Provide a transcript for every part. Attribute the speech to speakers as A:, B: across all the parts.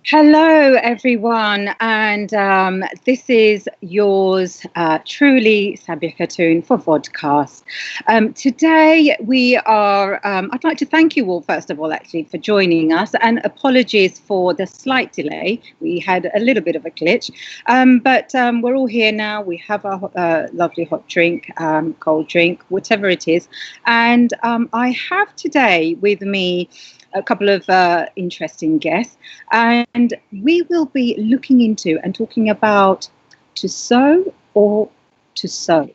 A: Hello, everyone, and this is yours truly, SABIA Khatun for Vodcasts. Today we are, I'd like to thank you all, first of all, actually, for joining us, and apologies for the slight delay. We had a little bit of a glitch, but we're all here now. We have our lovely hot drink, cold drink, whatever it is, and I have today with me a couple of interesting guests, and we will be looking into and talking about to sow or to sow.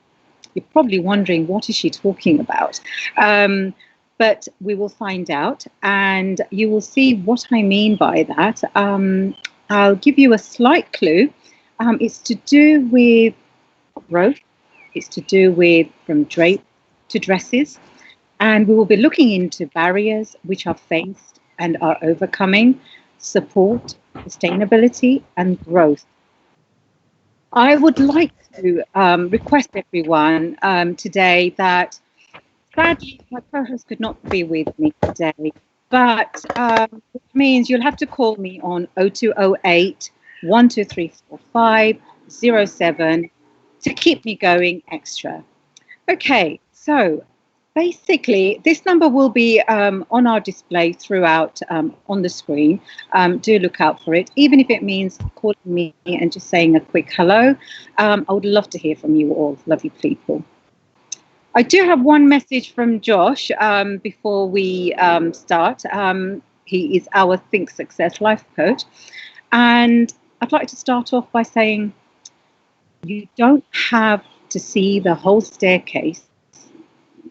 A: You're probably wondering, what is she talking about? But we will find out, and you will see what I mean by that. I'll give you a slight clue. It's to do with growth. It's to do with from drape to dresses. And we will be looking into barriers which are faced and are overcoming, support, sustainability, and growth. I would like to request everyone today that, sadly, my co-host could not be with me today, but which means you'll have to call me on 0208 12345 07 to keep me going extra. Okay, so basically, this number will be on our display throughout on the screen. Do look out for it, even if it means calling me and just saying a quick hello. I would love to hear from you all, lovely people. I do have one message from Josh before we start. He is our Think Success life coach. And I'd like to start off by saying you don't have to see the whole staircase.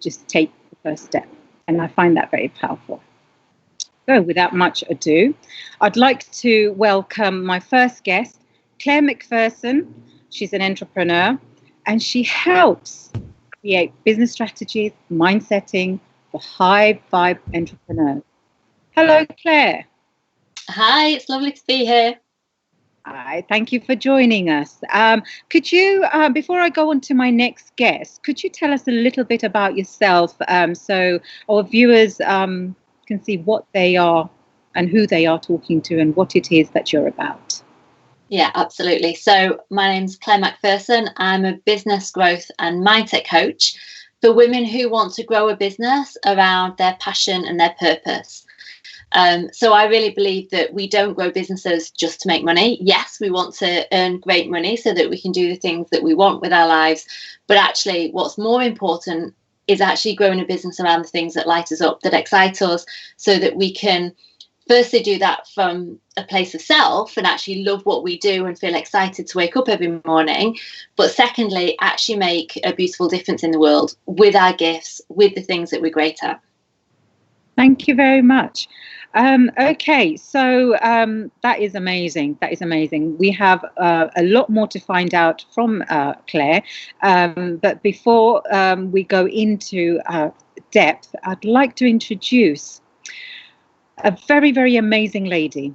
A: Just take the first step. And I find that very powerful. So without much ado, I'd like to welcome my first guest, Claire Macpherson. She's an entrepreneur, and she helps create business strategies, mindsetting for high vibe entrepreneurs. Hello, Claire.
B: Hi, it's lovely to be here.
A: Hi, thank you for joining us. Could you, before I go on to my next guest, could you tell us a little bit about yourself so our viewers can see what they are and who they are talking to and what it is that you're about?
B: Yeah, absolutely. So my name's Claire Macpherson. I'm a business growth and mindset coach for women who want to grow a business around their passion and their purpose. So I really believe that we don't grow businesses just to make money. Yes, we want to earn great money so that we can do the things that we want with our lives. But actually, what's more important is actually growing a business around the things that light us up, that excite us, so that we can firstly do that from a place of self and actually love what we do and feel excited to wake up every morning. But secondly, actually make a beautiful difference in the world with our gifts, with the things that we're great at.
A: Thank you very much. Okay, so that is amazing. That is amazing. We have a lot more to find out from Claire. But before we go into depth, I'd like to introduce a very, very amazing lady.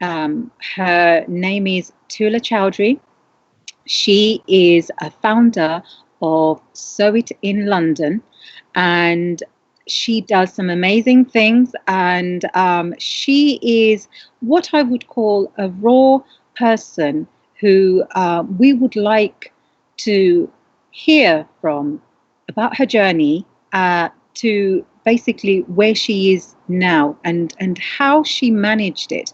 A: Her name is Tuhla Choudhury. She is a founder of Sew It in London, and she does some amazing things, and she is what I would call a raw person who we would like to hear from about her journey to basically where she is now and how she managed it,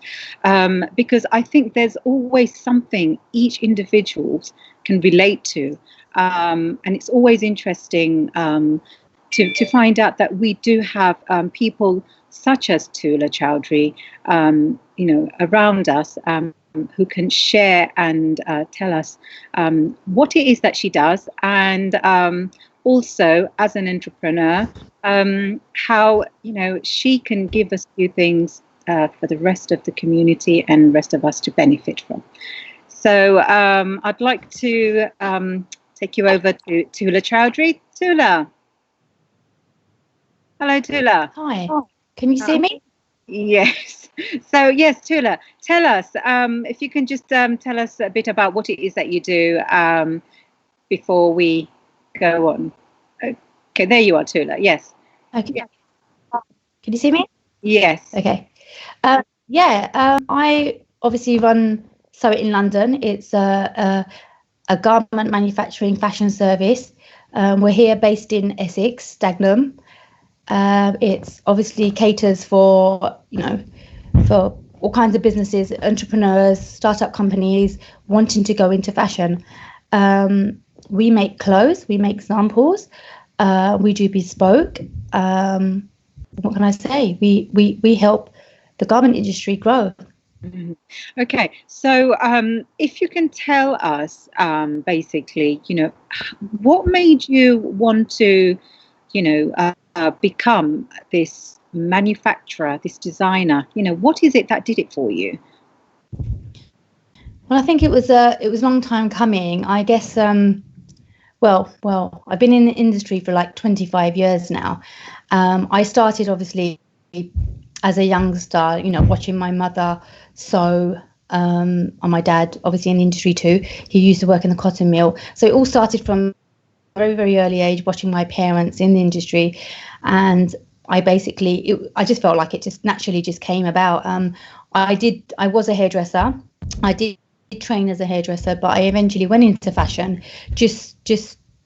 A: because I think there's always something each individual can relate to, and it's always interesting to find out that we do have people such as Tuhla Choudhury, around us, who can share and tell us what it is that she does, and also as an entrepreneur, how she can give us a few things for the rest of the community and rest of us to benefit from. So I'd like to take you over to Tuhla Choudhury. Tuhla. Hello, Tuhla.
C: Hi. Can you see me?
A: Yes. So, yes, Tuhla, tell us, if you can just tell us a bit about what it is that you do before we go on. Okay, there you are, Tuhla. Yes.
C: Okay. Yeah. Can you see me?
A: Yes.
C: Okay. I obviously run Sew It in London. It's a garment manufacturing fashion service. We're here based in Essex, Dagenham. It's obviously caters for, for all kinds of businesses, entrepreneurs, startup companies wanting to go into fashion. We make clothes, we make samples, we do bespoke. What can I say? We help the garment industry grow.
A: Mm-hmm. Okay, so if you can tell us, basically, what made you want to, become this manufacturer, this designer? What is it that did it for you?
C: Well, I think it was a long time coming. I guess. Well, I've been in the industry for like 25 years now. I started obviously as a youngster, watching my mother sew, and my dad obviously in the industry too. He used to work in the cotton mill. So it all started from a very, very early age, watching my parents in the industry. And I just felt like it just naturally just came about. I was a hairdresser. I did train as a hairdresser, but I eventually went into fashion just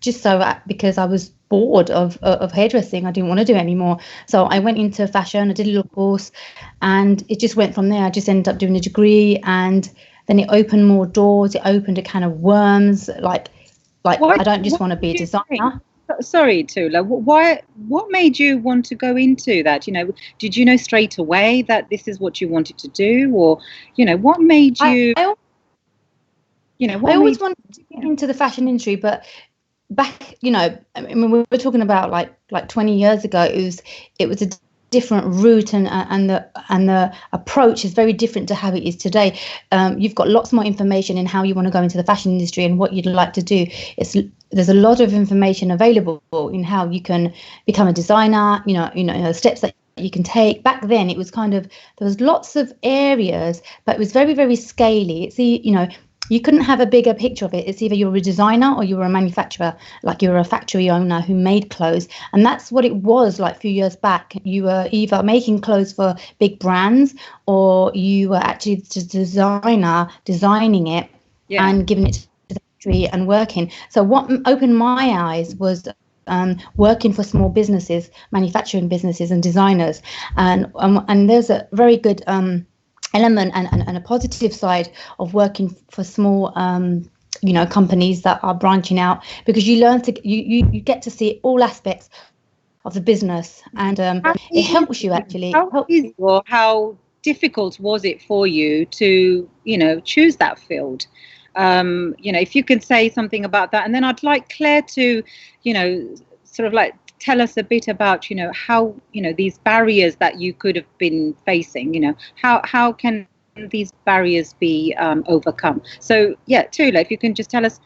C: so because I was bored of hairdressing. I didn't want to do it anymore. So I went into fashion. I did a little course, and it just went from there. I just ended up doing a degree, and then it opened more doors. It opened a can of worms. Like I don't just want to be a designer.
A: Sorry, Tuhla. What made you want to go into that? Did you know straight away that this is what you wanted to do, or what made you?
C: I always wanted to get into the fashion industry, but back, I mean, we were talking about like 20 years ago. It was a different route, and the approach is very different to how it is today. You've got lots more information in how you want to go into the fashion industry and what you'd like to do. There's a lot of information available in how you can become a designer. The steps that you can take. Back then, it was there was lots of areas, but it was very, very scaly. It's you couldn't have a bigger picture of it. It's either you're a designer or you were a manufacturer, like you were a factory owner who made clothes. And that's what it was like a few years back. You were either making clothes for big brands, or you were actually the designer designing it and giving it to the factory and working. So what opened my eyes was working for small businesses, manufacturing businesses and designers. And there's a very good element and a positive side of working for small companies that are branching out, because you learn to you get to see all aspects of the business, and it helps you actually.
A: How difficult was it for you to choose that field? If you can say something about that, and then I'd like Claire to sort of like tell us a bit about how these barriers that you could have been facing. How can these barriers be overcome? So Tuhla, if you can just tell us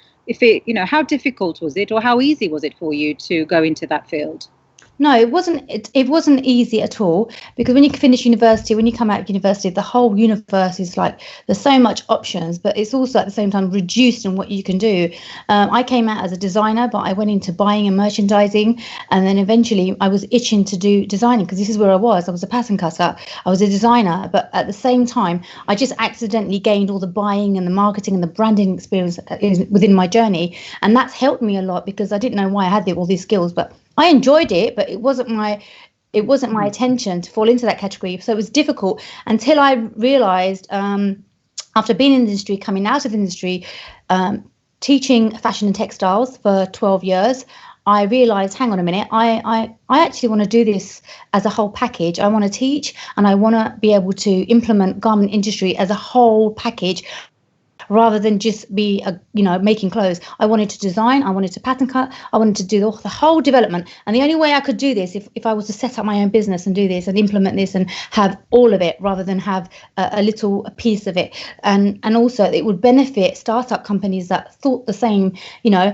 A: how difficult was it, or how easy was it for you to go into that field?
C: No, it wasn't. It wasn't easy at all, because when you finish university, when you come out of university, the whole universe is like there's so much options, but it's also at the same time reduced in what you can do. I came out as a designer, but I went into buying and merchandising, and then eventually I was itching to do designing, because this is where I was. I was a pattern cutter. I was a designer, but at the same time, I just accidentally gained all the buying and the marketing and the branding experience within my journey, and that's helped me a lot, because I didn't know why I had all these skills, but I enjoyed it, but it wasn't my intention to fall into that category. So it was difficult until I realized, after being in the industry, coming out of the industry, teaching fashion and textiles for 12 years, I realized, hang on a minute, I actually want to do this as a whole package. I want to teach, and I want to be able to implement garment industry as a whole package, rather than just be making clothes. I wanted to design, I wanted to pattern cut, I wanted to do the whole development. And the only way I could do this, if I was to set up my own business and do this and implement this and have all of it, rather than have a little piece of it. And also it would benefit startup companies that thought the same. There's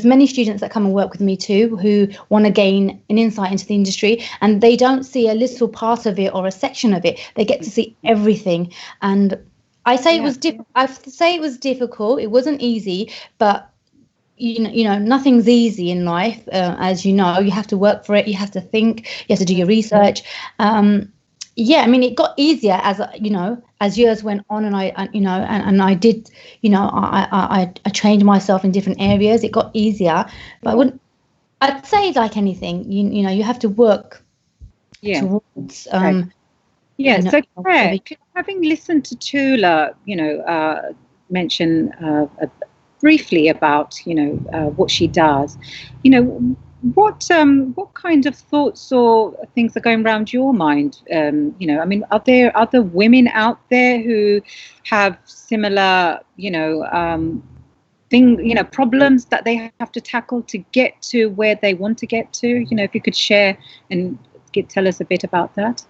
C: many students that come and work with me too, who want to gain an insight into the industry, and they don't see a little part of it or a section of it. They get to see everything. And I say it was difficult. It wasn't easy, but nothing's easy in life. As you know, you have to work for it. You have to think. You have to do your research. yeah, I mean, it got easier as as years went on, and I did, I trained myself in different areas. It got easier, but I'd say like anything, you have to work towards.
A: So Claire, having listened to Tuhla, mention briefly about what she does, what kind of thoughts or things are going around your mind? I mean, are there other women out there who have similar, problems that they have to tackle to get to where they want to get to? If you could share and tell us a bit about that.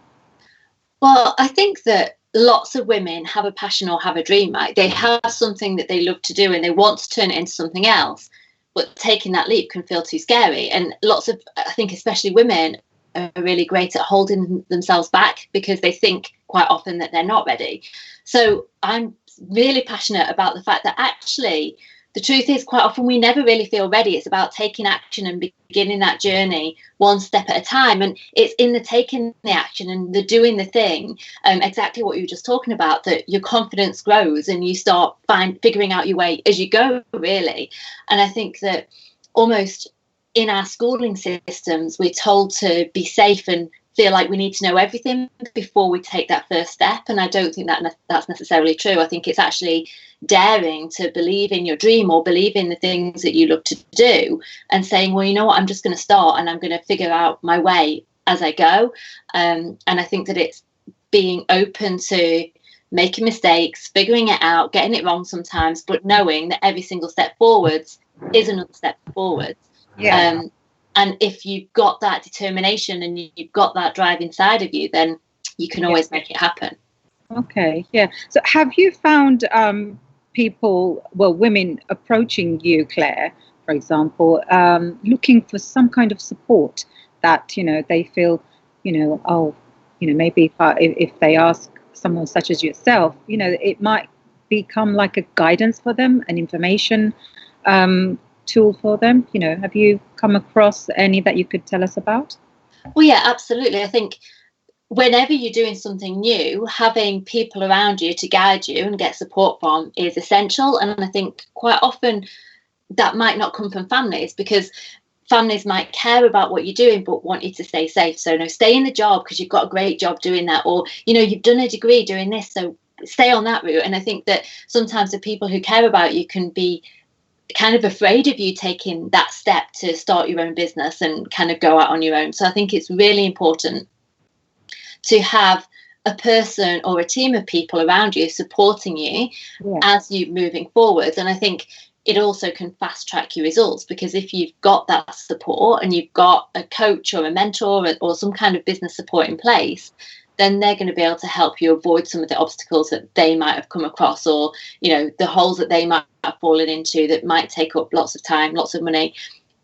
B: Well, I think that lots of women have a passion or have a dream, right? They have something that they love to do and they want to turn it into something else, but taking that leap can feel too scary. And I think especially women are really great at holding themselves back because they think quite often that they're not ready. So I'm really passionate about the fact that actually the truth is quite often we never really feel ready. It's about taking action and beginning that journey one step at a time. And it's in the taking the action and the doing the thing, exactly what you were just talking about, that your confidence grows and you start figuring out your way as you go, really. And I think that almost in our schooling systems, we're told to be safe and feel like we need to know everything before we take that first step. And I don't think that's necessarily true. I think it's actually daring to believe in your dream or believe in the things that you love to do and saying, well, you know what, I'm just going to start and I'm going to figure out my way as I go. And I think that it's being open to making mistakes, figuring it out, getting it wrong sometimes, but knowing that every single step forwards is another step forwards. Yeah. And if you've got that determination and you've got that drive inside of you, then you can always make it happen.
A: Okay, yeah. So have you found women approaching you, Claire, for example, looking for some kind of support that, they feel, maybe if they ask someone such as yourself, it might become like a guidance for them, an information tool for them? Have you come across any that you could tell us about?
B: Well, yeah, absolutely. I think whenever you're doing something new, having people around you to guide you and get support from is essential. And I think quite often that might not come from families, because families might care about what you're doing but want you to stay safe. So no, stay in the job because you've got a great job doing that, or you've done a degree doing this, so stay on that route. And I think that sometimes the people who care about you can be kind of afraid of you taking that step to start your own business and kind of go out on your own. So I think it's really important to have a person or a team of people around you supporting you as you're moving forward. And I think it also can fast track your results, because if you've got that support and you've got a coach or a mentor or some kind of business support in place, then they're going to be able to help you avoid some of the obstacles that they might have come across, or, the holes that they might have fallen into that might take up lots of time, lots of money.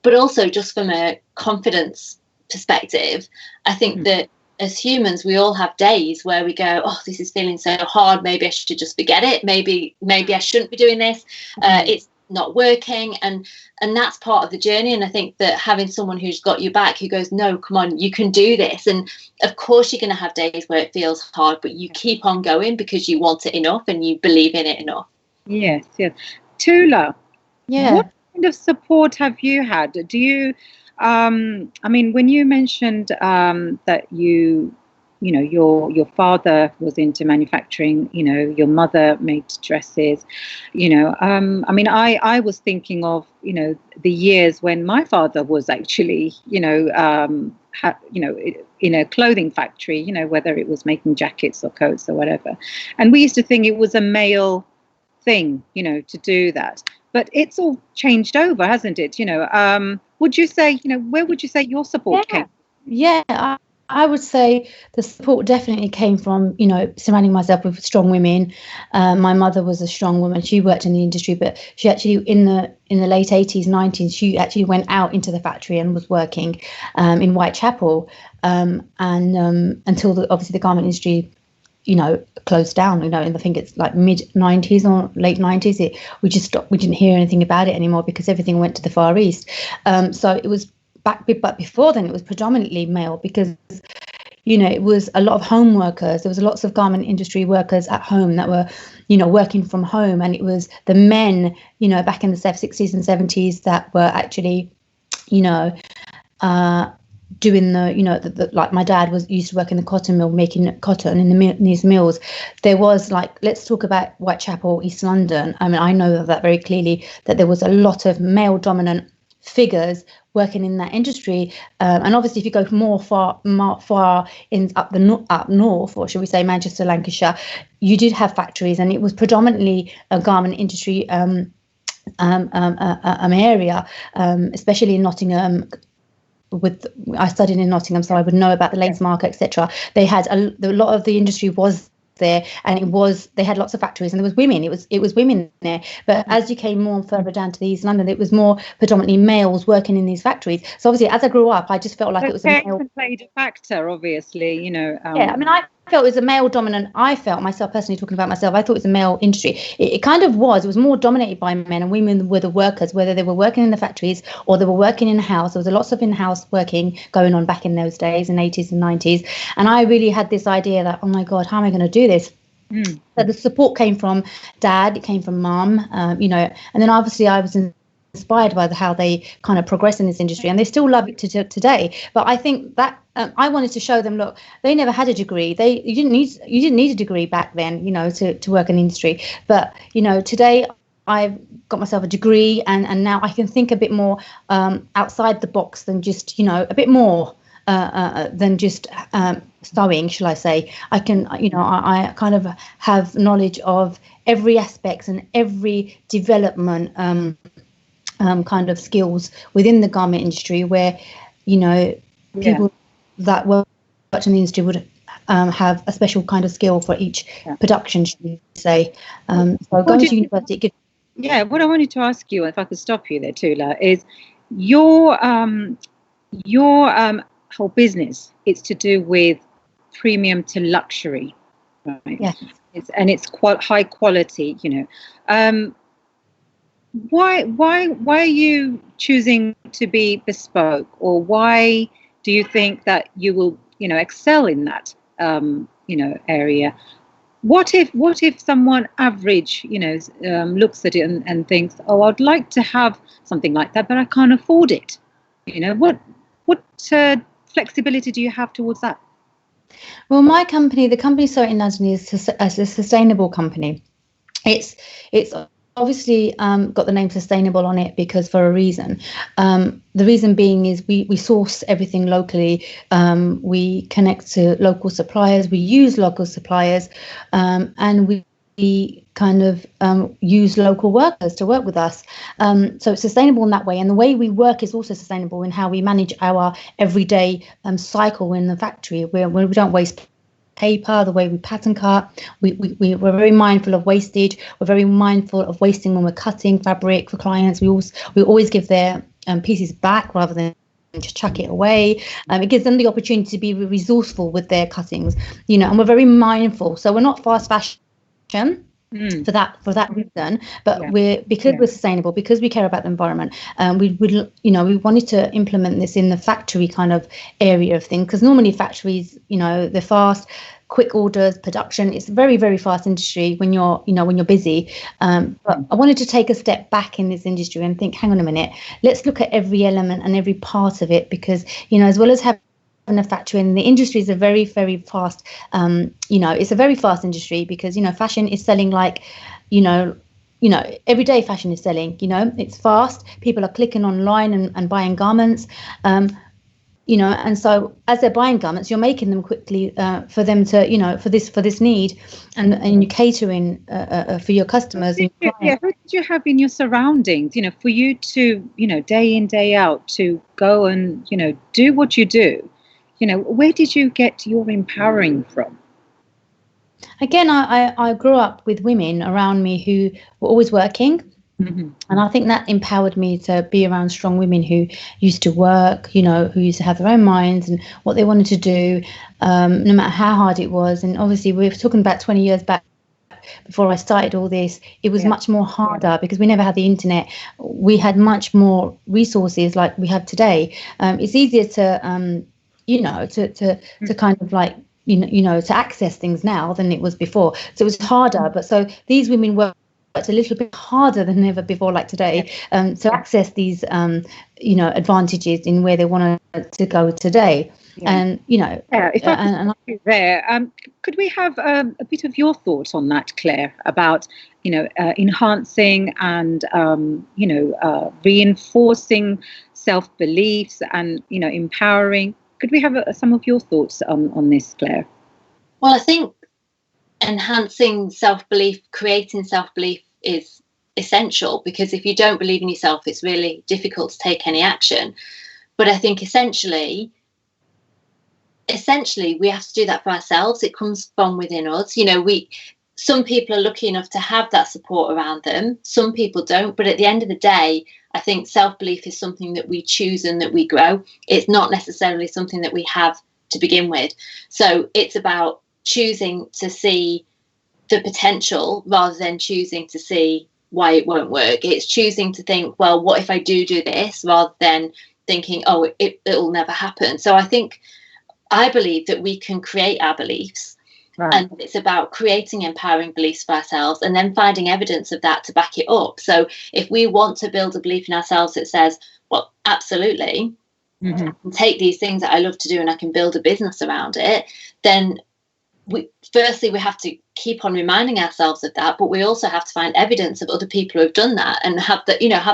B: But also just from a confidence perspective, I think that as humans, we all have days where we go, oh, this is feeling so hard. Maybe I should just forget it. Maybe I shouldn't be doing this. It's not working. And that's part of the journey. And I think that having someone who's got your back, who goes, no, come on, you can do this. And of course, you're going to have days where it feels hard, but you keep on going because you want it enough and you believe in it enough. Yes.
A: Tuhla, what kind of support have you had? Do you, when you mentioned that your father was into manufacturing, your mother made dresses, I was thinking of, the years when my father was actually, in a clothing factory, whether it was making jackets or coats or whatever. And we used to think it was a male thing, to do that. But it's all changed over, hasn't it? Would you say, where would you say your support came?
C: Yeah, I would say the support definitely came from, surrounding myself with strong women. My mother was a strong woman. She worked in the industry, but she actually in the late 80s, 90s, she actually went out into the factory and was working in Whitechapel and until obviously the garment industry closed down, and I think it's like mid 90s or late 90s. We just stopped. We didn't hear anything about it anymore because everything went to the Far East. So it was but before then it was predominantly male, because it was a lot of home workers. There was lots of garment industry workers at home that were, working from home. And it was the men, back in the 60s and 70s that were actually, doing like my dad used to work in the cotton mill, making cotton in these mills. There was, like, let's talk about Whitechapel, East London. I mean, I know that very clearly, that there was a lot of male dominant figures working in that industry, and obviously if you go more far in up north, or should we say Manchester, Lancashire, you did have factories, and it was predominantly a garment industry area, especially in Nottingham. I studied in Nottingham, so I would know about the lace market, etc. They had a lot of the industry was there, and they had lots of factories, and there was women. It was women there. But as you came more and further down to the East London, it was more predominantly males working in these factories. So obviously, as I grew up, I just felt like it was a male.
A: Played a factor, obviously.
C: Yeah, I mean, I felt it was a male dominant. I felt myself, personally talking about myself, I thought it was a male industry. It kind of was. It was more dominated by men, and women were the workers, whether they were working in the factories or they were working in the house. There was lots of in-house working going on back in those days, in 80s and 90s. And I really had this idea that, oh my God, how am I going to do this? So the support came from dad, it came from mum, and then obviously I was inspired by how they kind of progress in this industry, and they still love it today. But I think that I wanted to show them, look, they never had a degree. You didn't need a degree back then, to work in the industry. But today I've got myself a degree, and now I can think a bit more outside the box than just a bit more than just sewing, shall I say. I can, I kind of have knowledge of every aspect and every development kind of skills within the garment industry, where people that work in the industry would have a special kind of skill for each production, should we say. So going to university.
A: What I wanted to ask you, if I could stop you there, Tuhla, is your whole business. It's to do with premium to luxury, right?
C: Yeah.
A: It's quite high quality. Why are you choosing to be bespoke, or why do you think that you will excel in that area? What if someone average looks at it and thinks, oh, I'd like to have something like that, but I can't afford it? What flexibility do you have towards that?
C: Well, my company, the company So in London, is a sustainable company. It's obviously got the name sustainable on it because for a reason. The reason being is we source everything locally. We connect to local suppliers. We use local suppliers, and we kind of use local workers to work with us. So it's sustainable in that way. And the way we work is also sustainable in how we manage our everyday cycle in the factory, where we don't waste paper, the way we pattern cut. We're very mindful of wastage. We're very mindful of wasting when we're cutting fabric for clients. We always give their pieces back rather than just chuck it away. It gives them the opportunity to be resourceful with their cuttings, and we're very mindful. So we're not fast fashion for that reason, but we're sustainable, because we care about the environment. We wanted to implement this in the factory kind of area of things, because normally factories, they're fast, quick orders, production. It's a very, very fast industry when you're busy. But I wanted to take a step back in this industry and think, hang on a minute, let's look at every element and every part of it, because as well as having a factory, and the industry is a very, very fast, it's a very fast industry, because fashion is selling like every day. Fashion is selling, it's fast, people are clicking online and buying garments, and so as they're buying garments, you're making them quickly for them to for this need, and you're catering for your customers.
A: Who did you have in your surroundings, for you to day in, day out, to go and do what you do? Where did you get your empowering from?
C: Again, I grew up with women around me who were always working. Mm-hmm. And I think that empowered me to be around strong women who used to work, who used to have their own minds and what they wanted to do, no matter how hard it was. And obviously, we were talking about 20 years back, before I started all this, it was much more harder because we never had the internet. We had much more resources like we have today. It's easier to to kind of like, to access things now than it was before. So it was harder. But so these women worked a little bit harder than ever before, like today, to access these, advantages in where they want to go today. And,
A: if I could there, could we have a bit of your thoughts on that, Claire, about, enhancing and, reinforcing self-beliefs and, empowering? Could we have some of your thoughts on this, Claire?
B: Well, I think enhancing self-belief, creating self-belief is essential, because if you don't believe in yourself, it's really difficult to take any action. But I think essentially we have to do that for ourselves. It comes from within us. Some people are lucky enough to have that support around them. Some people don't. But at the end of the day, I think self-belief is something that we choose and that we grow. It's not necessarily something that we have to begin with. So it's about choosing to see the potential rather than choosing to see why it won't work. It's choosing to think, well, what if I do this, rather than thinking, oh, it'll never happen. So I believe that we can create our beliefs. Right. And it's about creating empowering beliefs for ourselves and then finding evidence of that to back it up. So if we want to build a belief in ourselves that says, well, absolutely, I can take these things that I love to do and I can build a business around it, then we have to keep on reminding ourselves of that, but we also have to find evidence of other people who have done that and have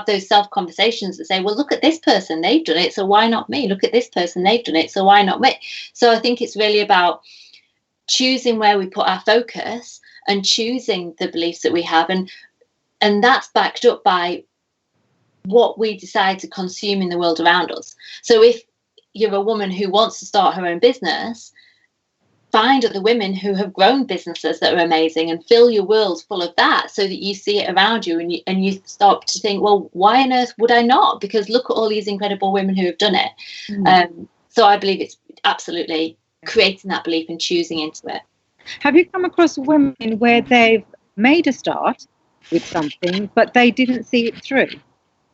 B: those self conversations that say, well, look at this person, they've done it, so why not me? Look at this person, they've done it, so why not me? So I think it's really about choosing where we put our focus and choosing the beliefs that we have, and that's backed up by what we decide to consume in the world around us. So if you're a woman who wants to start her own business, find other women who have grown businesses that are amazing and fill your world full of that, so that you see it around you and you stop to think, well, why on earth would I not? Because look at all these incredible women who have done it. So I believe it's absolutely creating that belief and choosing into it.
A: Have you come across women where they've made a start with something but they didn't see it through?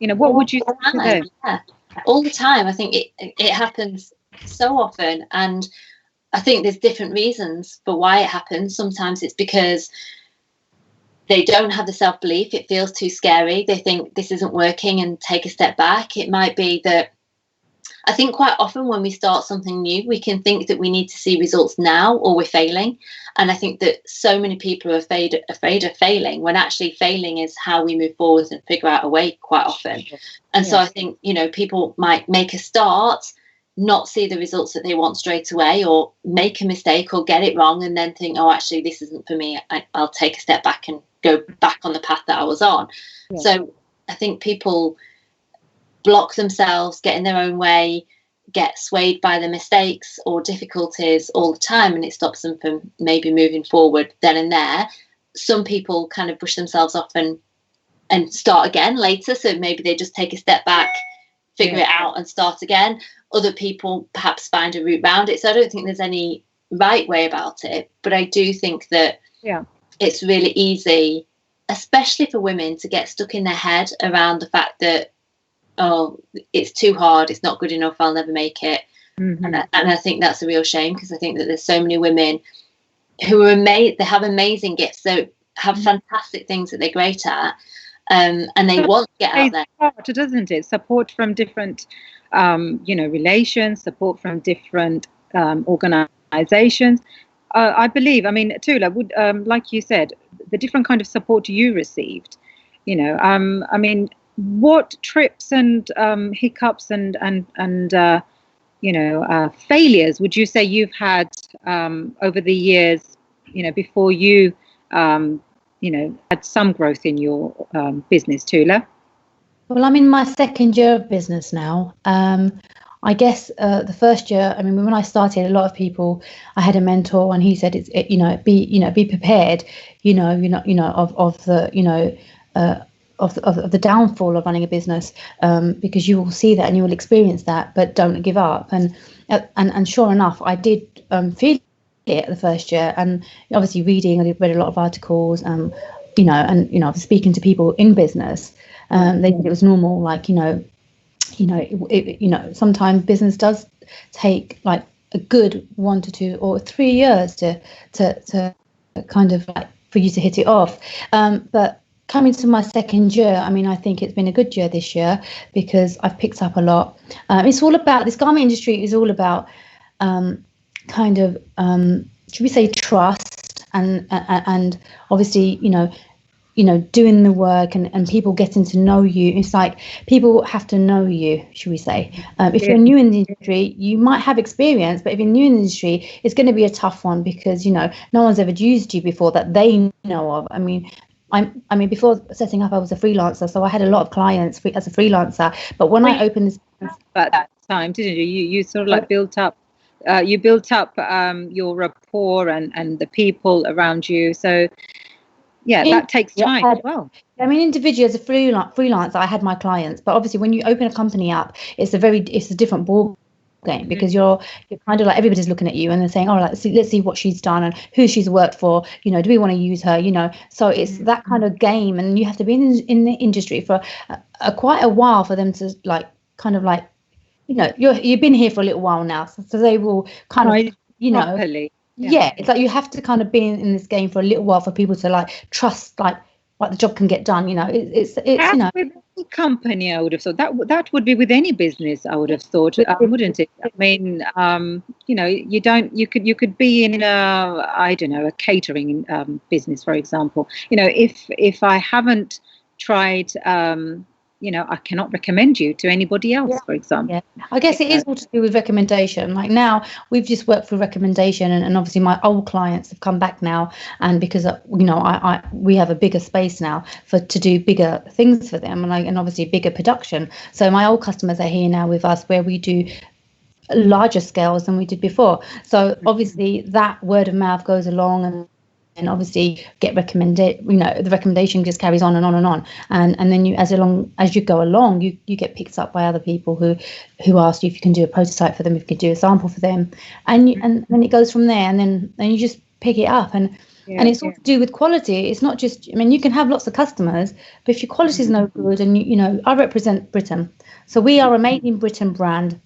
A: What would you say to them?
B: Yeah, all the time. I think it happens so often, and I think there's different reasons for why it happens. Sometimes it's because they don't have the self-belief. It feels too scary. They think this isn't working and take a step back. It might be that, I think quite often when we start something new, we can think that we need to see results now or we're failing. And I think that so many people are afraid of failing, when actually failing is how we move forward and figure out a way quite often. And so I think, people might make a start, not see the results that they want straight away, or make a mistake or get it wrong and then think, oh, actually, this isn't for me. I'll take a step back and go back on the path that I was on. Yeah. So I think people block themselves, get in their own way, get swayed by the mistakes or difficulties all the time, and it stops them from maybe moving forward then and there. Some people kind of brush themselves off and start again later, so maybe they just take a step back, figure it out and start again. Other people perhaps find a route around it. So I don't think there's any right way about it, but I do think that it's really easy, especially for women, to get stuck in their head around the fact that, oh, it's too hard, it's not good enough, I'll never make it. And I think that's a real shame, because I think that there's so many women who are they have amazing gifts, they have fantastic things that they're great at, and they want to get out there.
A: Support, doesn't it? Support from different relations, support from different organizations. I believe, Tuhla, would like you said, the different kind of support you received, what trips and hiccups and failures would you say you've had over the years, before you had some growth in your business, Tuhla?
C: Well, I'm in my second year of business now. I guess the first year, when I started, a lot of people, I had a mentor, and he said, be prepared, of the downfall of running a business, because you will see that and you will experience that, but don't give up. And sure enough, I did feel it the first year, and obviously I read a lot of articles, I was speaking to people in business. They said it was normal, sometimes business does take like a good 1 to 2 or 3 years to kind of like for you to hit it off. But coming to my second year, I mean, I think it's been a good year this year because I've picked up a lot. It's all about, this garment industry is all about kind of, should we say, trust and obviously, doing the work and people getting to know you. It's like people have to know you, should we say. If you're new in the industry, you might have experience, but if you're new in the industry, it's going to be a tough one because, no one's ever used you before that they know of. I mean, before setting up, I was a freelancer, so I had a lot of clients as a freelancer. But when I opened this,
A: at that time, didn't you? You sort of like built up your rapport and the people around you. So that takes time as well.
C: I mean, individually as a freelancer, I had my clients, but obviously when you open a company up, it's a different ball game because you're kind of like everybody's looking at you and they're saying, oh, let's see what she's done and who she's worked for, do we want to use her, so it's that kind of game, and you have to be in the industry for quite a while for them to like kind of like you've been here for a little while now, so they will kind of
A: properly.
C: It's like you have to kind of be in this game for a little while for people to like trust like the job can get done. It's
A: with any company, I would have thought that would be with any business. I would have thought, wouldn't it? I mean, you could be in a catering business, for example. If I haven't tried. I cannot recommend you to anybody else, for example.
C: Yeah. I guess it is all to do with recommendation. Like now, we've just worked through recommendation, and obviously my old clients have come back now, and because we have a bigger space now to do bigger things for them, and obviously bigger production. So my old customers are here now with us, where we do larger scales than we did before. So obviously that word of mouth goes along, and obviously get recommended, the recommendation just carries on and on and on. And then as you go along, you get picked up by other people who ask you if you can do a prototype for them, if you can do a sample for them. And then it goes from there, and then you just pick it up. And it's all to do with quality. It's not just, you can have lots of customers, but if your quality is no good, and I represent Britain. So we are a Made in Britain brand.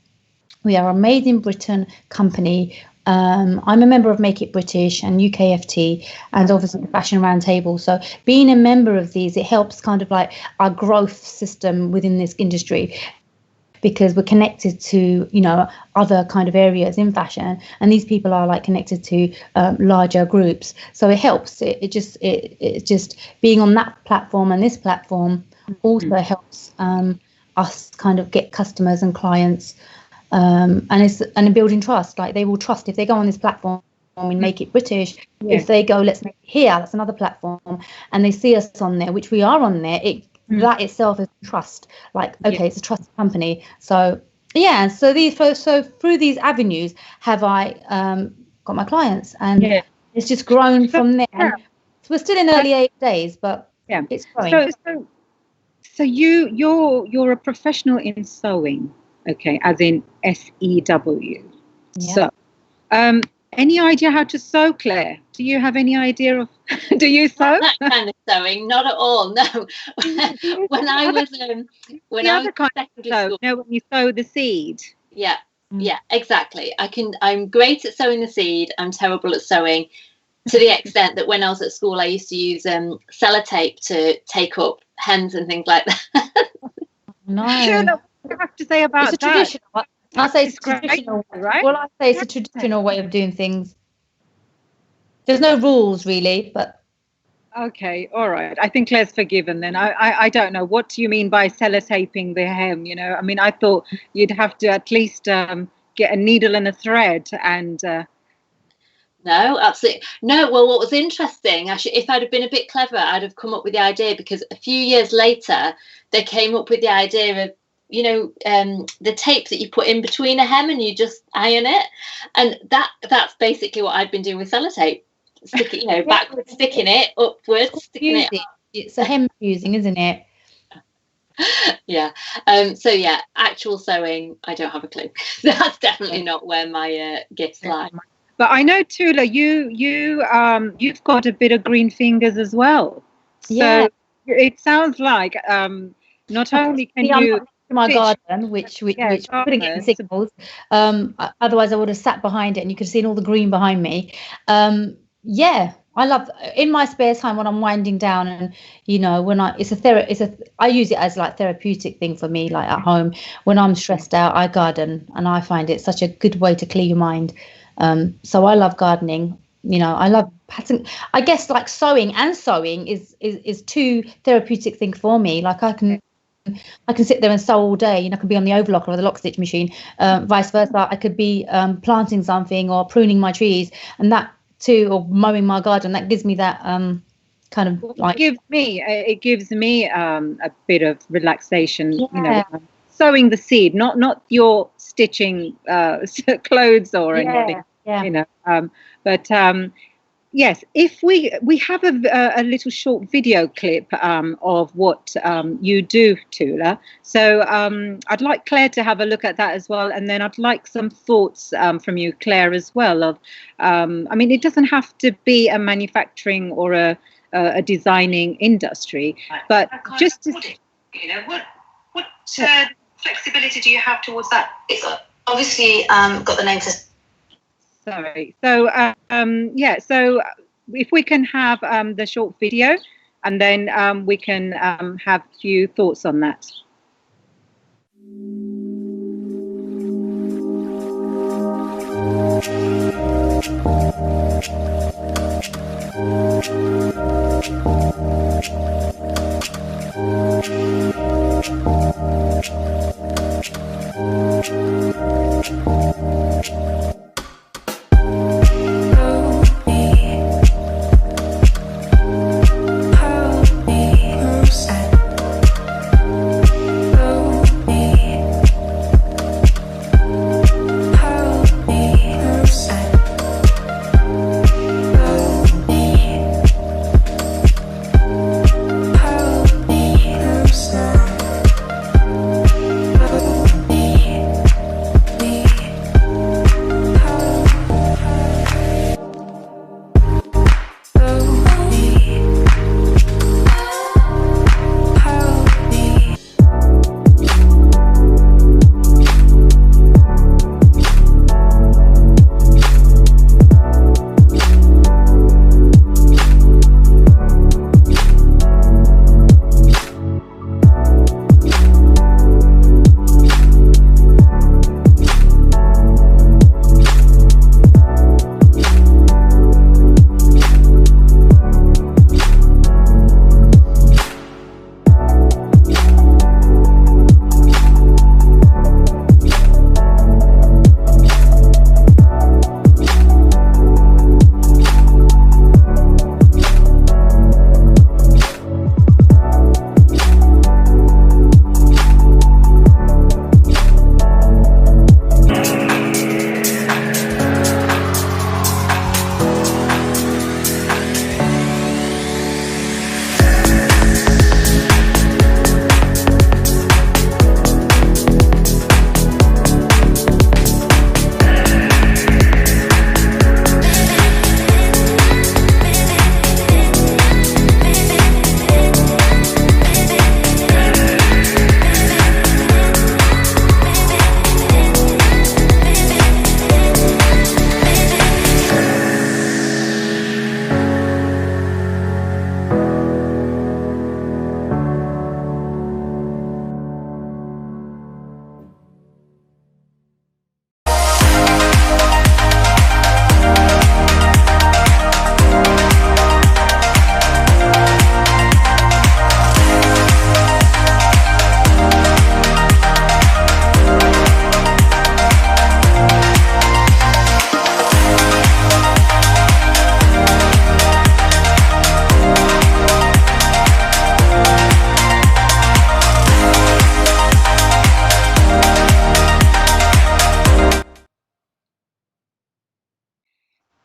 C: We are a Made in Britain company. I'm a member of Make It British and UKFT and obviously the Fashion Roundtable. So being a member of these, it helps kind of like our growth system within this industry, because we're connected to, other kind of areas in fashion. And these people are like connected to larger groups. So it helps. It just being on that platform and this platform also helps us kind of get customers and clients. And building trust. Like they will trust if they go on this platform and Make It British. If they go, let's make it here, that's another platform, and they see us on there, which we are on there, that itself is trust. Like, okay, it's a trusted company. So so through these avenues have I got my clients, and it's just grown from there. So we're still in early days, but it's growing.
A: So you're a professional in sewing. Okay, as in SEW. So, any idea how to sew, Claire? Do you have any idea of? Do you sew?
B: Not that kind of sewing, not at all. No. when I was when
A: you sow the seed.
B: Yeah, exactly. I'm great at sewing the seed. I'm terrible at sewing, to the extent that when I was at school, I used to use sellotape to take up hems and things like that.
C: No.
A: I have to say about
C: it's a traditional. I say it's traditional, right? Well, I say it's a traditional way of doing things. There's no rules really, but
A: okay, all right. I think Claire's forgiven then. I don't know, what do you mean by sellotaping the hem? I thought you'd have to at least get a needle and a thread and.
B: No, absolutely no. Well, what was interesting, actually, if I'd have been a bit clever, I'd have come up with the idea, because a few years later they came up with the idea of the tape that you put in between a hem and you just iron it, and that's basically what I've been doing with sellotape. Stick it, backwards sticking it, upwards sticking it.
C: It's a hem fusing, isn't it?
B: Actual sewing, I don't have a clue. That's definitely not where my gifts lie.
A: But I know, Tuhla, you've got a bit of green fingers as well. So it sounds like not only can you
C: my garden, which couldn't get any signals. Otherwise, I would have sat behind it, and you could have seen all the green behind me. Yeah, I love in my spare time when I'm winding down, and when I use it as like therapeutic thing for me. Like at home, when I'm stressed out, I garden, and I find it such a good way to clear your mind. So I love gardening. I love pattern. I guess like sewing is two therapeutic thing for me. Like I can sit there and sew all day. I can be on the overlocker or the lock stitch machine. Vice versa, I could be planting something or pruning my trees, and that too, or mowing my garden. That gives me that kind of like.
A: It gives me a bit of relaxation.
C: Yeah.
A: Sowing the seed, not your stitching clothes or anything.
C: Yeah.
A: But yes, if we have a little short video clip of what you do, Tuhla. So I'd like Claire to have a look at that as well, and then I'd like some thoughts from you, Claire, as well. Of, it doesn't have to be a manufacturing or a designing industry, but just to,
D: what flexibility do you have towards that? It's obviously got the name to.
A: Sorry. So, so if we can have the short video, and then we can have a few thoughts on that.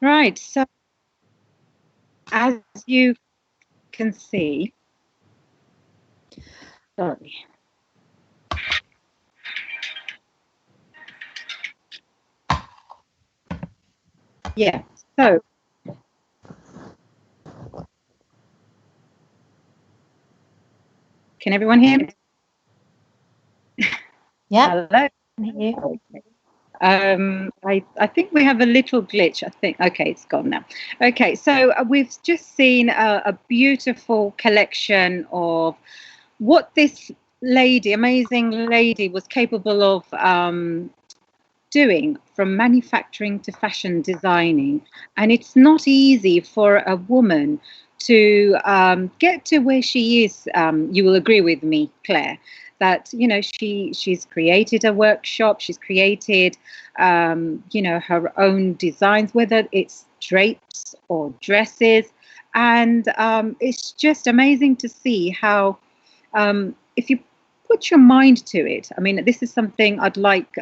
A: Right, so as you can see, sorry. Yeah, so can everyone hear me?
C: Yeah.
A: Hello.
C: Here.
A: I think we have a little glitch. I think, okay, it's gone now. Okay, so we've just seen a beautiful collection of what this amazing lady, was capable of doing, from manufacturing to fashion designing. And it's not easy for a woman to get to where she is. You will agree with me, Claire, that she's created a workshop, she's created her own designs, whether it's drapes or dresses, and it's just amazing to see how, if you put your mind to it. I mean, this is something I'd like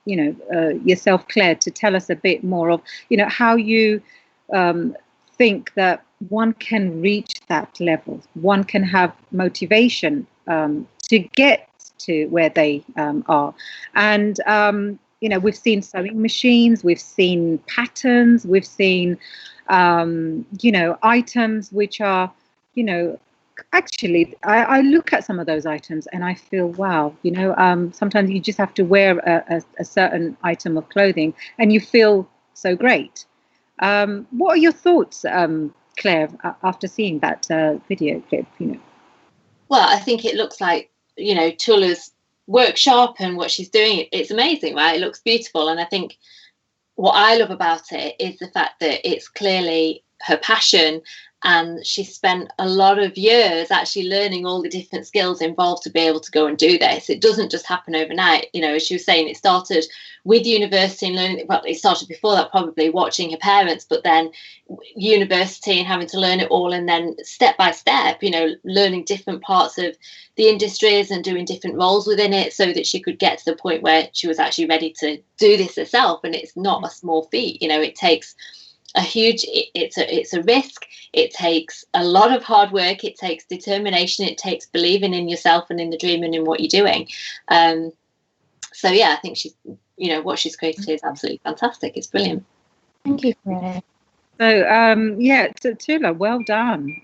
A: yourself, Claire, to tell us a bit more of, how you think that one can reach that level, one can have motivation to get to where they are. And we've seen sewing machines, we've seen patterns, we've seen items which are, actually, I look at some of those items and I feel, wow, sometimes you just have to wear a certain item of clothing and you feel so great. What are your thoughts, Claire, after seeing that video clip?
B: Well, I think it looks like, Tuhla's workshop and what she's doing, it's amazing, right? It looks beautiful. And I think what I love about it is the fact that it's clearly her passion, and she spent a lot of years actually learning all the different skills involved to be able to go and do this. It doesn't just happen overnight. As she was saying, it started with university and learning. Well, it started before that, probably watching her parents, but then university and having to learn it all, and then step by step, learning different parts of the industries and doing different roles within it, so that she could get to the point where she was actually ready to do this herself. And it's not a small feat. It takes a huge, it's a risk. It takes a lot of hard work. It takes determination. It takes believing in yourself and in the dream and in what you're doing. So yeah, I think she's, what she's created is absolutely fantastic. It's brilliant.
C: Thank you, Claire.
A: So Tuhla, well done.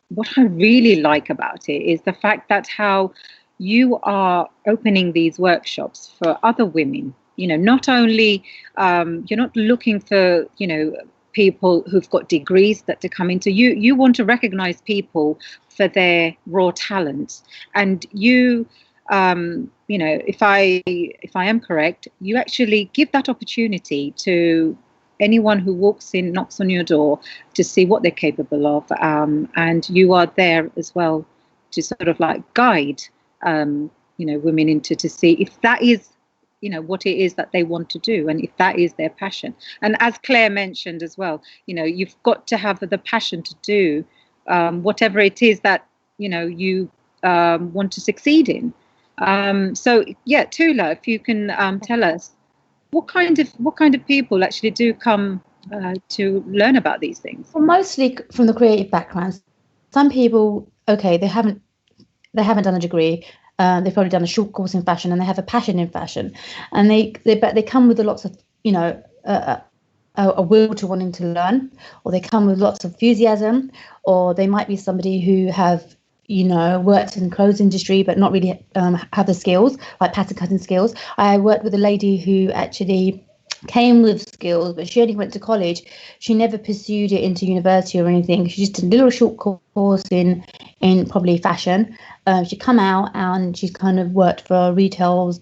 A: What I really like about it is the fact that how you are opening these workshops for other women. Not only you're not looking for people who've got degrees that to come into. You want to recognize people for their raw talents, and you. If I am correct, you actually give that opportunity to anyone who knocks on your door, to see what they're capable of, and you are there as well to sort of like guide women into, to see if that is what it is that they want to do, and if that is their passion. And as Claire mentioned as well, you've got to have the passion to do whatever it is that you want to succeed in. So yeah, Tuhla, if you can tell us what kind of people actually do come to learn about these things.
C: Well, mostly from the creative backgrounds. Some people, okay, they haven't done a degree. They've probably done a short course in fashion, and they have a passion in fashion, and they come with lots of a will to wanting to learn, or they come with lots of enthusiasm, or they might be somebody who have worked in the clothes industry but not really have the skills, like pattern cutting skills. I worked with a lady who actually came with skills, but she only went to college. She never pursued it into university or anything. She just did a little short course in probably fashion. She come out and she's kind of worked for retail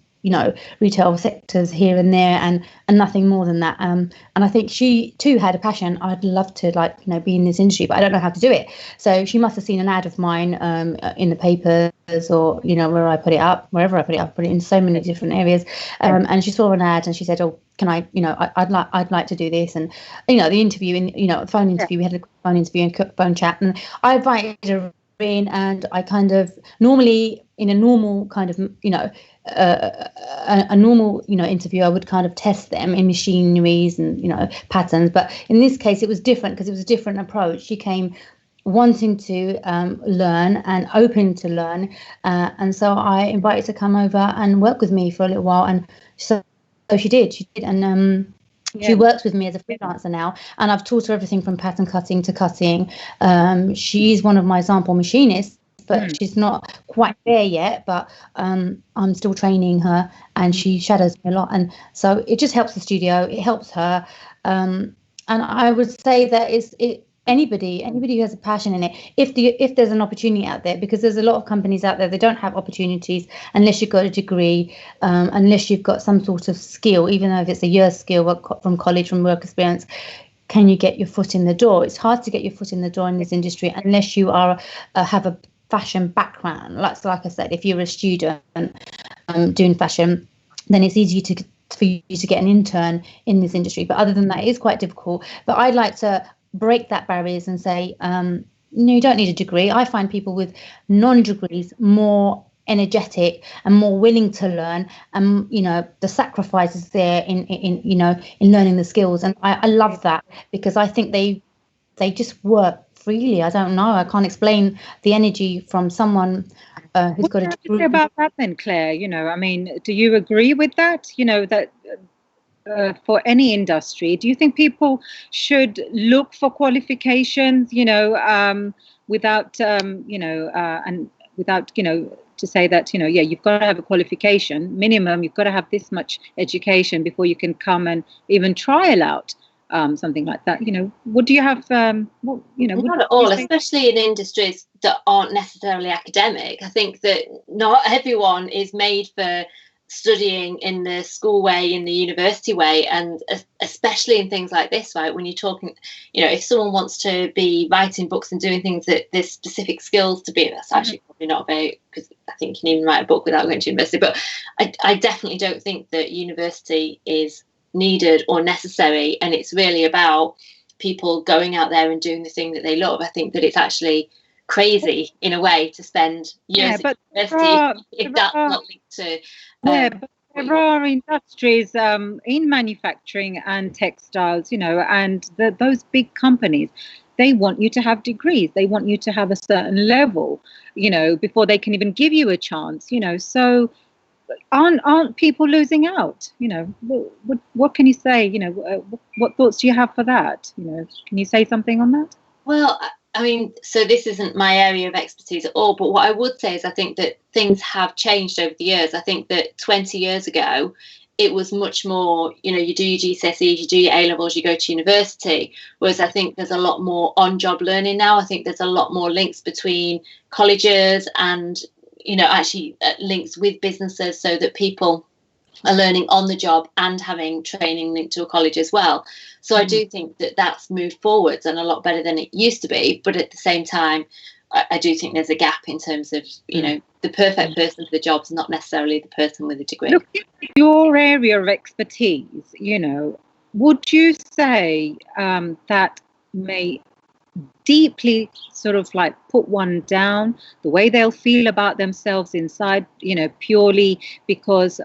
C: sectors here and there, and nothing more than that. And I think she too had a passion. I'd love to be in this industry, but I don't know how to do it. So she must have seen an ad of mine in the papers, or wherever I put it up, I put it in so many different areas. And she saw an ad and she said, "Oh, can I? I'd like to do this." And the interview, phone interview. We had a phone interview and phone chat, and I invited her in, and I kind of normally in a normal kind of a normal interview, I would kind of test them in machineries and patterns, but in this case it was different because it was a different approach. She came wanting to learn and open to learn, and so I invited her to come over and work with me for a little while, and so she did, and She works with me as a freelancer now, and I've taught her everything from pattern cutting to cutting. She's one of my example machinists, but she's not quite there yet. But I'm still training her, and she shadows me a lot. And so it just helps the studio. It helps her. And I would say that anybody who has a passion in it, if there's an opportunity out there, because there's a lot of companies out there, they don't have opportunities unless you've got a degree, unless you've got some sort of skill, even though if it's a year's skill from college, from work experience. Can you get your foot in the door? It's hard to get your foot in the door in this industry unless you are have a fashion background. Like I said, if you're a student doing fashion, then it's easy for you to get an intern in this industry. But other than that, it is quite difficult. But I'd like to break that barriers and say, no, you don't need a degree. I find people with non-degrees more energetic and more willing to learn, and the sacrifices there in learning the skills, and I love that, because I think they just work freely. I don't know, I can't explain the energy from someone who's got a degree.
A: What do you say about that then, Claire? I mean, do you agree with that? That for any industry, do you think people should look for qualifications, without, and without, to say that, you've got to have a qualification minimum, you've got to have this much education before you can come and even trial out something like that? What do you have?
B: Not at all, especially in industries that aren't necessarily academic. I think that not everyone is made for studying in the school way, in the university way, and especially in things like this, right? When you're talking, if someone wants to be writing books and doing things that there's specific skills to be, that's actually probably not very, because I think you can even write a book without going to university. But I definitely don't think that university is needed or necessary, and it's really about people going out there and doing the thing that they love. I think that it's actually crazy in a way to spend years at university if that's not linked to
A: but there are industries in manufacturing and textiles, and those big companies, they want you to have degrees, they want you to have a certain level, before they can even give you a chance, so aren't people losing out? What can you say? What thoughts do you have for that? Can you say something on that?
B: Well, I mean, so this isn't my area of expertise at all, but what I would say is I think that things have changed over the years. I think that 20 years ago, it was much more, you do your GCSEs, you do your A-levels, you go to university, whereas I think there's a lot more on-job learning now. I think there's a lot more links between colleges and, actually links with businesses, so that people are learning on the job and having training linked to a college as well. So I do think that that's moved forwards and a lot better than it used to be. But at the same time, I do think there's a gap in terms of, the perfect person for the job is not necessarily the person with a degree.
A: Look at your area of expertise, would you say that may deeply sort of like put one down, the way they'll feel about themselves inside, purely because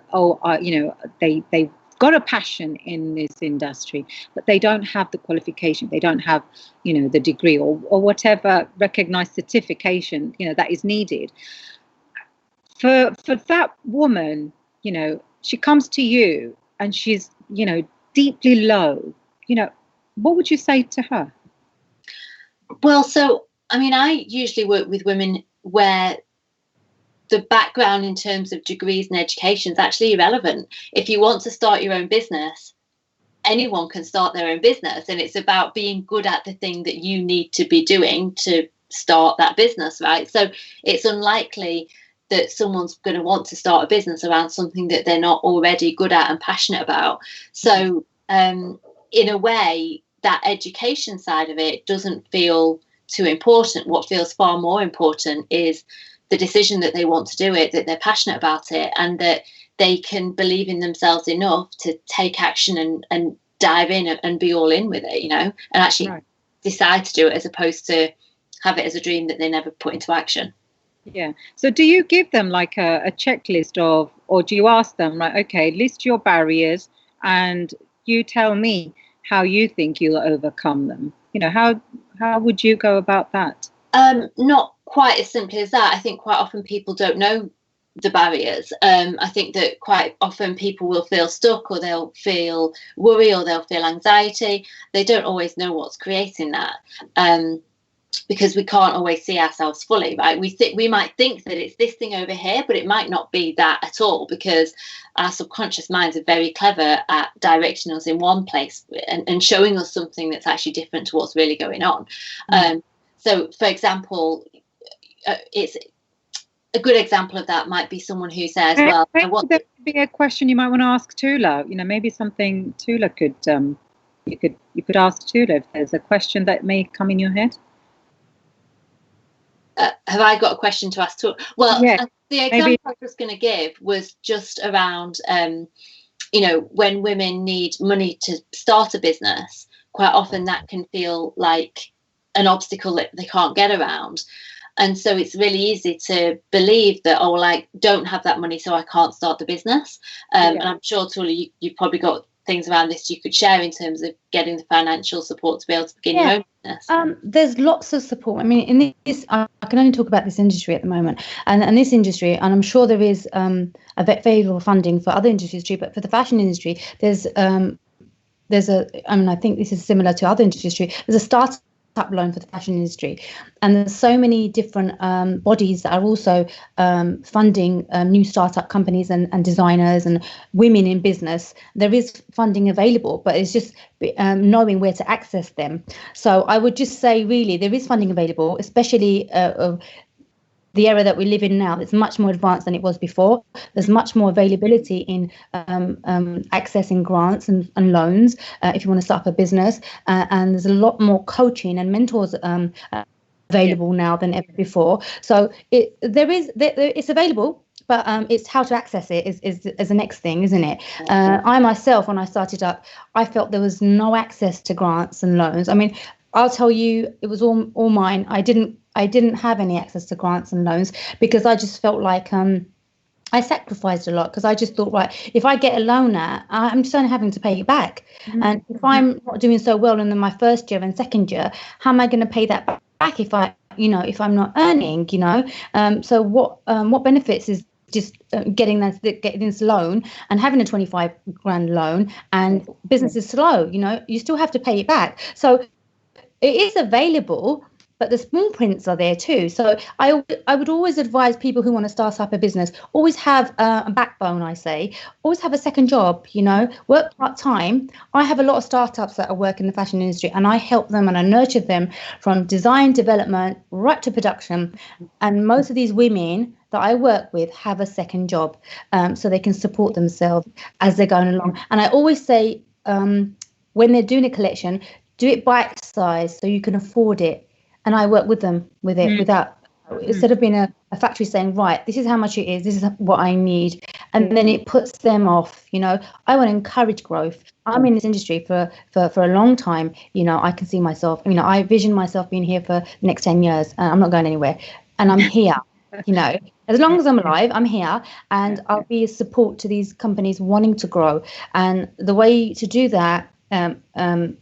A: they've got a passion in this industry, but they don't have the qualification, they don't have the degree or whatever recognized certification that is needed for that woman? She comes to you and she's deeply low. What would you say to her?
B: Well, so, I mean, I usually work with women where the background in terms of degrees and education is actually irrelevant. If you want to start your own business, anyone can start their own business, and it's about being good at the thing that you need to be doing to start that business, right? So it's unlikely that someone's going to want to start a business around something that they're not already good at and passionate about. So in a way, that education side of it doesn't feel too important. What feels far more important is the decision that they want to do it, that they're passionate about it, and that they can believe in themselves enough to take action and dive in and be all in with it, and actually decide to do it, as opposed to have it as a dream that they never put into action.
A: Yeah. So do you give them like a checklist of, or do you ask them, right, okay, list your barriers and you tell me how you think you'll overcome them? How would you go about that?
B: Not quite as simply as that. I think quite often people don't know the barriers. I think that quite often people will feel stuck, or they'll feel worry, or they'll feel anxiety. They don't always know what's creating that, because we can't always see ourselves fully, right? We might think that it's this thing over here, but it might not be that at all, because our subconscious minds are very clever at directing us in one place and showing us something that's actually different to what's really going on. So, for example, it's a good example of that might be someone who says, well, I want
A: there could be a question you might want to ask Tuhla. Maybe something Tuhla could you could ask Tuhla if there's a question that may come in your head.
B: Have I got a question to ask Tuhla? Well,
A: yes,
B: the example I was going to give was just around when women need money to start a business, quite often that can feel like an obstacle that they can't get around. And so it's really easy to believe that, oh, well, I don't have that money, so I can't start the business. And I'm sure, Tuhla, you've probably got things around this you could share in terms of getting the financial support to be able to begin your own business.
C: There's lots of support. I mean, in this, I can only talk about this industry at the moment, and this industry, and I'm sure there is available funding for other industries too, but for the fashion industry, there's I think this is similar to other industries. There's a startup loan for the fashion industry, and there's so many different bodies that are also funding new startup companies and designers and women in business. There is funding available, but it's just knowing where to access them. So I would just say, really, there is funding available, especially the era that we live in now. That's much more advanced than it was before. There's much more availability in accessing grants and loans if you want to start up a business, and there's a lot more coaching and mentors available now than ever before. So it's available, but it's how to access it is the next thing, isn't it? I myself, when I started up, I felt there was no access to grants and loans. I mean, I'll tell you, it was all mine. I didn't have any access to grants and loans because I just felt like I sacrificed a lot, because I just thought, right, if I get a loan now, I'm just only having to pay it back. And if I'm not doing so well in my first year and second year, how am I going to pay that back if I'm not earning? So what benefits is just getting this loan and having a 25 grand loan, and business is slow. You still have to pay it back. So it is available, but the small prints are there too. So I would always advise people who want to start up a business, always have a backbone. I say, always have a second job, work part-time. I have a lot of startups that work in the fashion industry, and I help them and I nurture them from design development right to production. And most of these women that I work with have a second job, so they can support themselves as they're going along. And I always say, when they're doing a collection, do it bite-sized so you can afford it. And I work with them with it without, instead of being a factory saying, right, this is how much it is, this is what I need. And then it puts them off. I want to encourage growth. I'm in this industry for a long time. I can see myself, I vision myself being here for the next 10 years. I'm not going anywhere. And I'm here, as long as I'm alive, I'm here, and I'll be a support to these companies wanting to grow. And the way to do that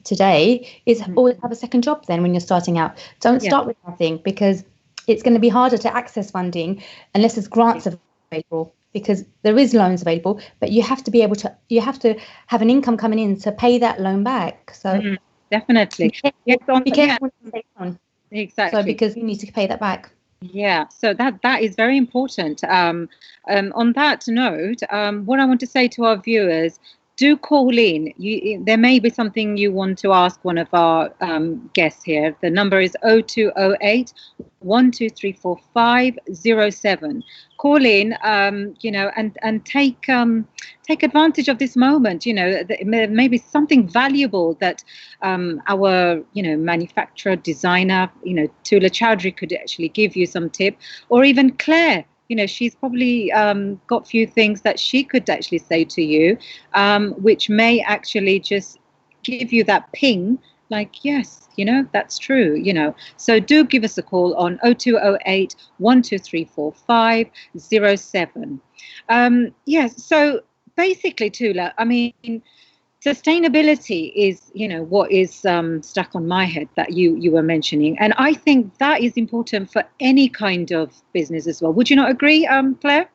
C: today is always have a second job. Then when you're starting out, don't start with nothing, because it's going to be harder to access funding unless there's grants available, because there is loans available, but you have to have an income coming in to pay that loan back. So
A: definitely
C: be careful when you take on.
A: Exactly.
C: So because you need to pay that back.
A: Yeah, so that is very important. On that note, what I want to say to our viewers, do call in. There may be something you want to ask one of our guests here. The number is 0208 1234507. Call in, and take advantage of this moment. Maybe something valuable that our manufacturer, designer, Tuhla Choudhury could actually give you some tip, or even Claire. She's probably got a few things that she could actually say to you, which may actually just give you that ping, like, yes, that's true, So do give us a call on 0208 1234507. Yes, so basically, Tuhla, I mean, sustainability is, what is stuck on my head that you were mentioning. And I think that is important for any kind of business as well. Would you not agree, Claire?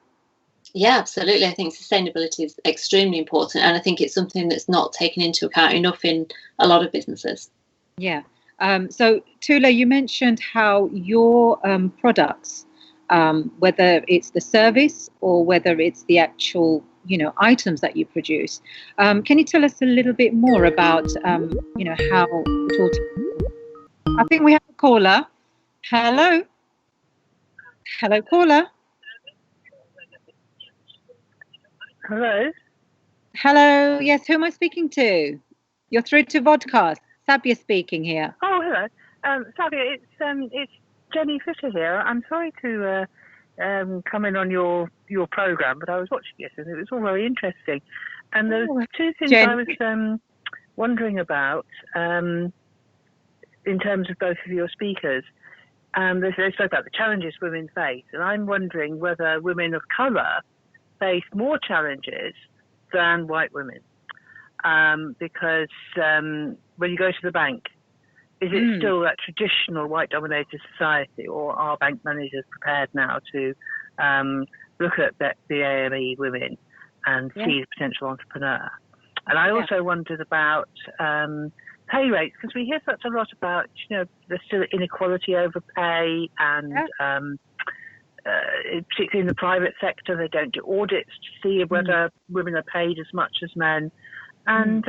B: Yeah, absolutely. I think sustainability is extremely important, and I think it's something that's not taken into account enough in a lot of businesses.
A: Yeah. So, Tuhla, you mentioned how your products, whether it's the service or whether it's the actual, items that you produce, can you tell us a little bit more about, how it all? I think we have a caller. Hello. Hello, caller.
E: Hello.
A: Hello. Yes, who am I speaking to? You're through to Vodcast. SABIA speaking here.
E: Oh, hello. SABIA, it's Jenny Fisher here. I'm sorry to come in on your program, but I was watching it and it was all very interesting. And there's two things I was wondering about in terms of both of your speakers. They spoke about the challenges women face, and I'm wondering whether women of colour face more challenges than white women. Because when you go to the bank, is it still that traditional white-dominated society, or are bank managers prepared now to look at the AME women and see the potential entrepreneur? And I also wondered about pay rates, because we hear such a lot about, there's still inequality over pay, and particularly in the private sector, they don't do audits to see whether women are paid as much as men. And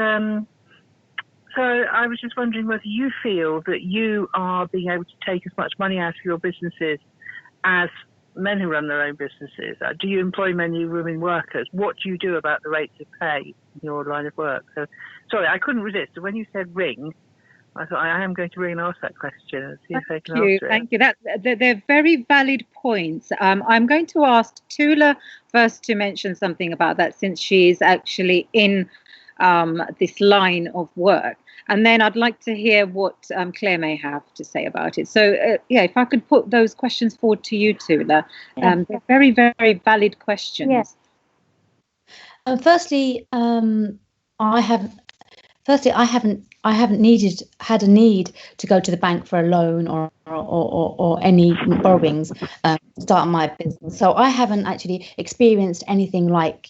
E: so I was just wondering whether you feel that you are being able to take as much money out of your businesses as men who run their own businesses. Do you employ many women workers? What do you do about the rates of pay in your line of work? So, sorry, I couldn't resist. When you said ring, I thought I am going to ring and ask that question and see if they can answer it.
A: Thank you. They're very valid points. I'm going to ask Tuhla first to mention something about that, since she's actually in this line of work. And then I'd like to hear what Claire may have to say about it. So, if I could put those questions forward to you, Tuhla. They're very, very valid questions.
C: Yes. Firstly, I haven't had a need to go to the bank for a loan or any borrowings to start my business. So I haven't actually experienced anything like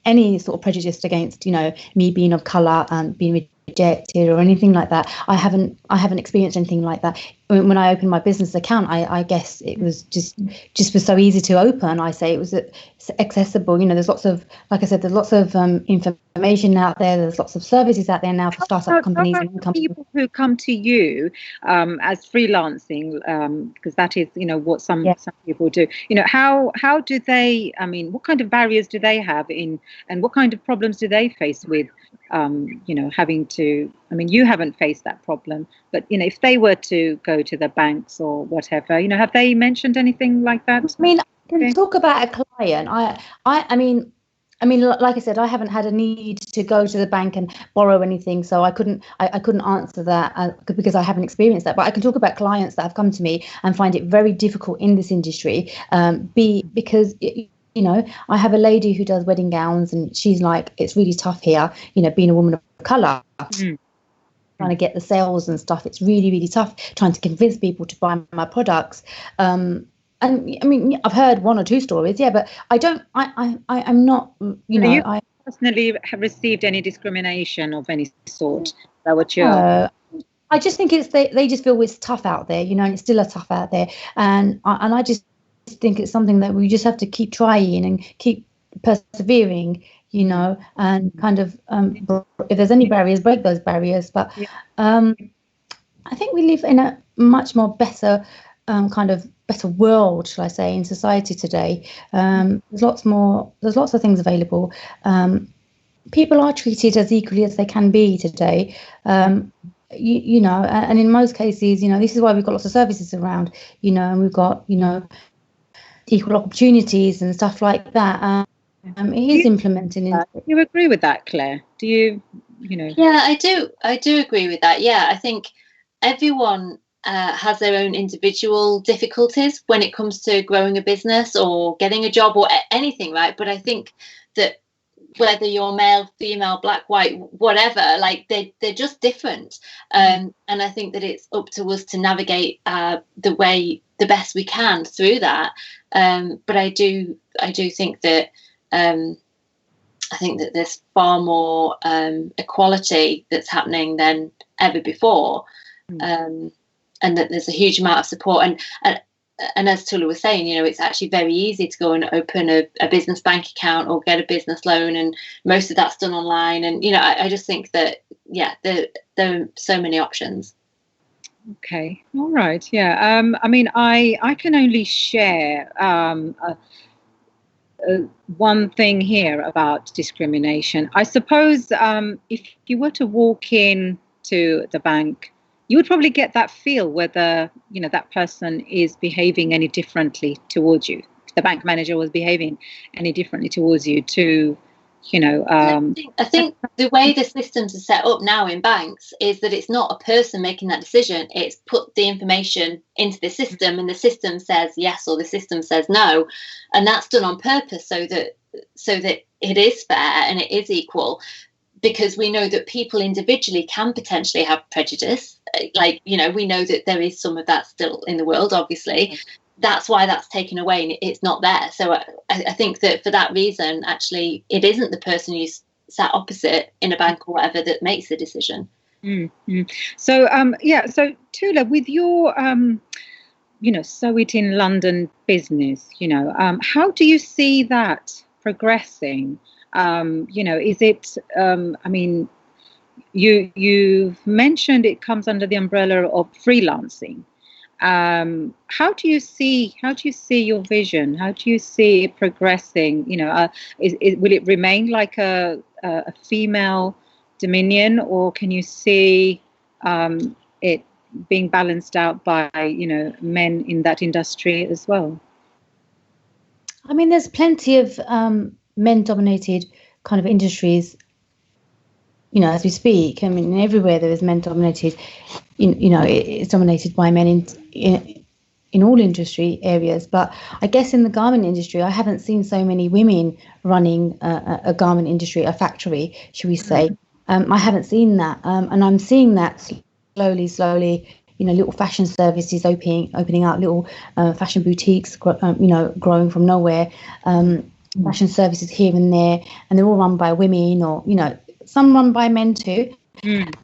C: any sort of prejudice against me being of colour and being rejected or anything like that. I haven't experienced anything like that. When I opened my business account, I guess it was just was so easy to open. I say it was accessible. There's lots of, like I said, there's lots of information out there. There's lots of services out there now for startup companies and
A: people who come to you as freelancing, because that is what some people do. How do they? I mean, what kind of barriers do they have and what kind of problems do they face with having to? I mean, you haven't faced that problem, but if they were to go to the banks or whatever, have they mentioned anything like that?
C: I mean, I can talk about a client. I mean, like I said, I haven't had a need to go to the bank and borrow anything, so I couldn't answer that because I haven't experienced that. But I can talk about clients that have come to me and find it very difficult in this industry, because I have a lady who does wedding gowns, and she's like, it's really tough here, being a woman of colour. Trying to get the sales and stuff, it's really, really tough trying to convince people to buy my products. And I mean, I've heard one or two stories, but I'm not,
A: I personally have received any discrimination of any sort. That what you're...
C: I just think they just feel it's tough out there, and it's still tough out there. And I just think it's something that we just have to keep trying and keep persevering, and kind of if there's any barriers, break those barriers. But I think we live in a much more better better world, shall I say, in society today. There's lots of things available. People are treated as equally as they can be today. And in most cases, this is why we've got lots of services around, and we've got, equal opportunities and stuff like that. It is implementing.
A: Do you agree with that, Claire? Do you,
B: Yeah, I do agree with that. Yeah, I think everyone has their own individual difficulties when it comes to growing a business or getting a job or anything, right? But I think that whether you're male, female, black, white, whatever, like they're just different. And I think that it's up to us to navigate the best we can through that. But I do think that there's far more equality that's happening than ever before, and that there's a huge amount of support. And as Tuhla was saying, it's actually very easy to go and open a business bank account or get a business loan, and most of that's done online. And I just think that there are so many options.
A: Okay, all right, yeah. I mean, I can only share one thing here about discrimination. I suppose if you were to walk in to the bank, you would probably get that feel whether that person is behaving any differently towards you. If the bank manager was behaving any differently towards you to
B: I think the way the systems are set up now in banks is that it's not a person making that decision. It's put the information into the system, and the system says yes or the system says no, and that's done on purpose so that it is fair and it is equal, because we know that people individually can potentially have prejudice. Like, we know that there is some of that still in the world, obviously. That's why that's taken away and it's not there. So I think that for that reason, actually, it isn't the person who's sat opposite in a bank or whatever that makes the decision.
A: Mm-hmm. So, so Tuhla, with your, Sew It in London business, how do you see that progressing? Is it, you've mentioned it comes under the umbrella of freelancing. How do you see your vision? How do you see it progressing? Will it remain like a female dominion, or can you see it being balanced out by men in that industry as well?
C: I mean, there's plenty of men-dominated kind of industries, as we speak. I mean, everywhere there is men-dominated. It's dominated by men in all industry areas. But I guess in the garment industry, I haven't seen so many women running a garment industry, a factory, should we say. I haven't seen that, and I'm seeing that slowly. Little fashion services opening up, little fashion boutiques, growing from nowhere. Fashion services here and there, and they're all run by women, or some run by men too.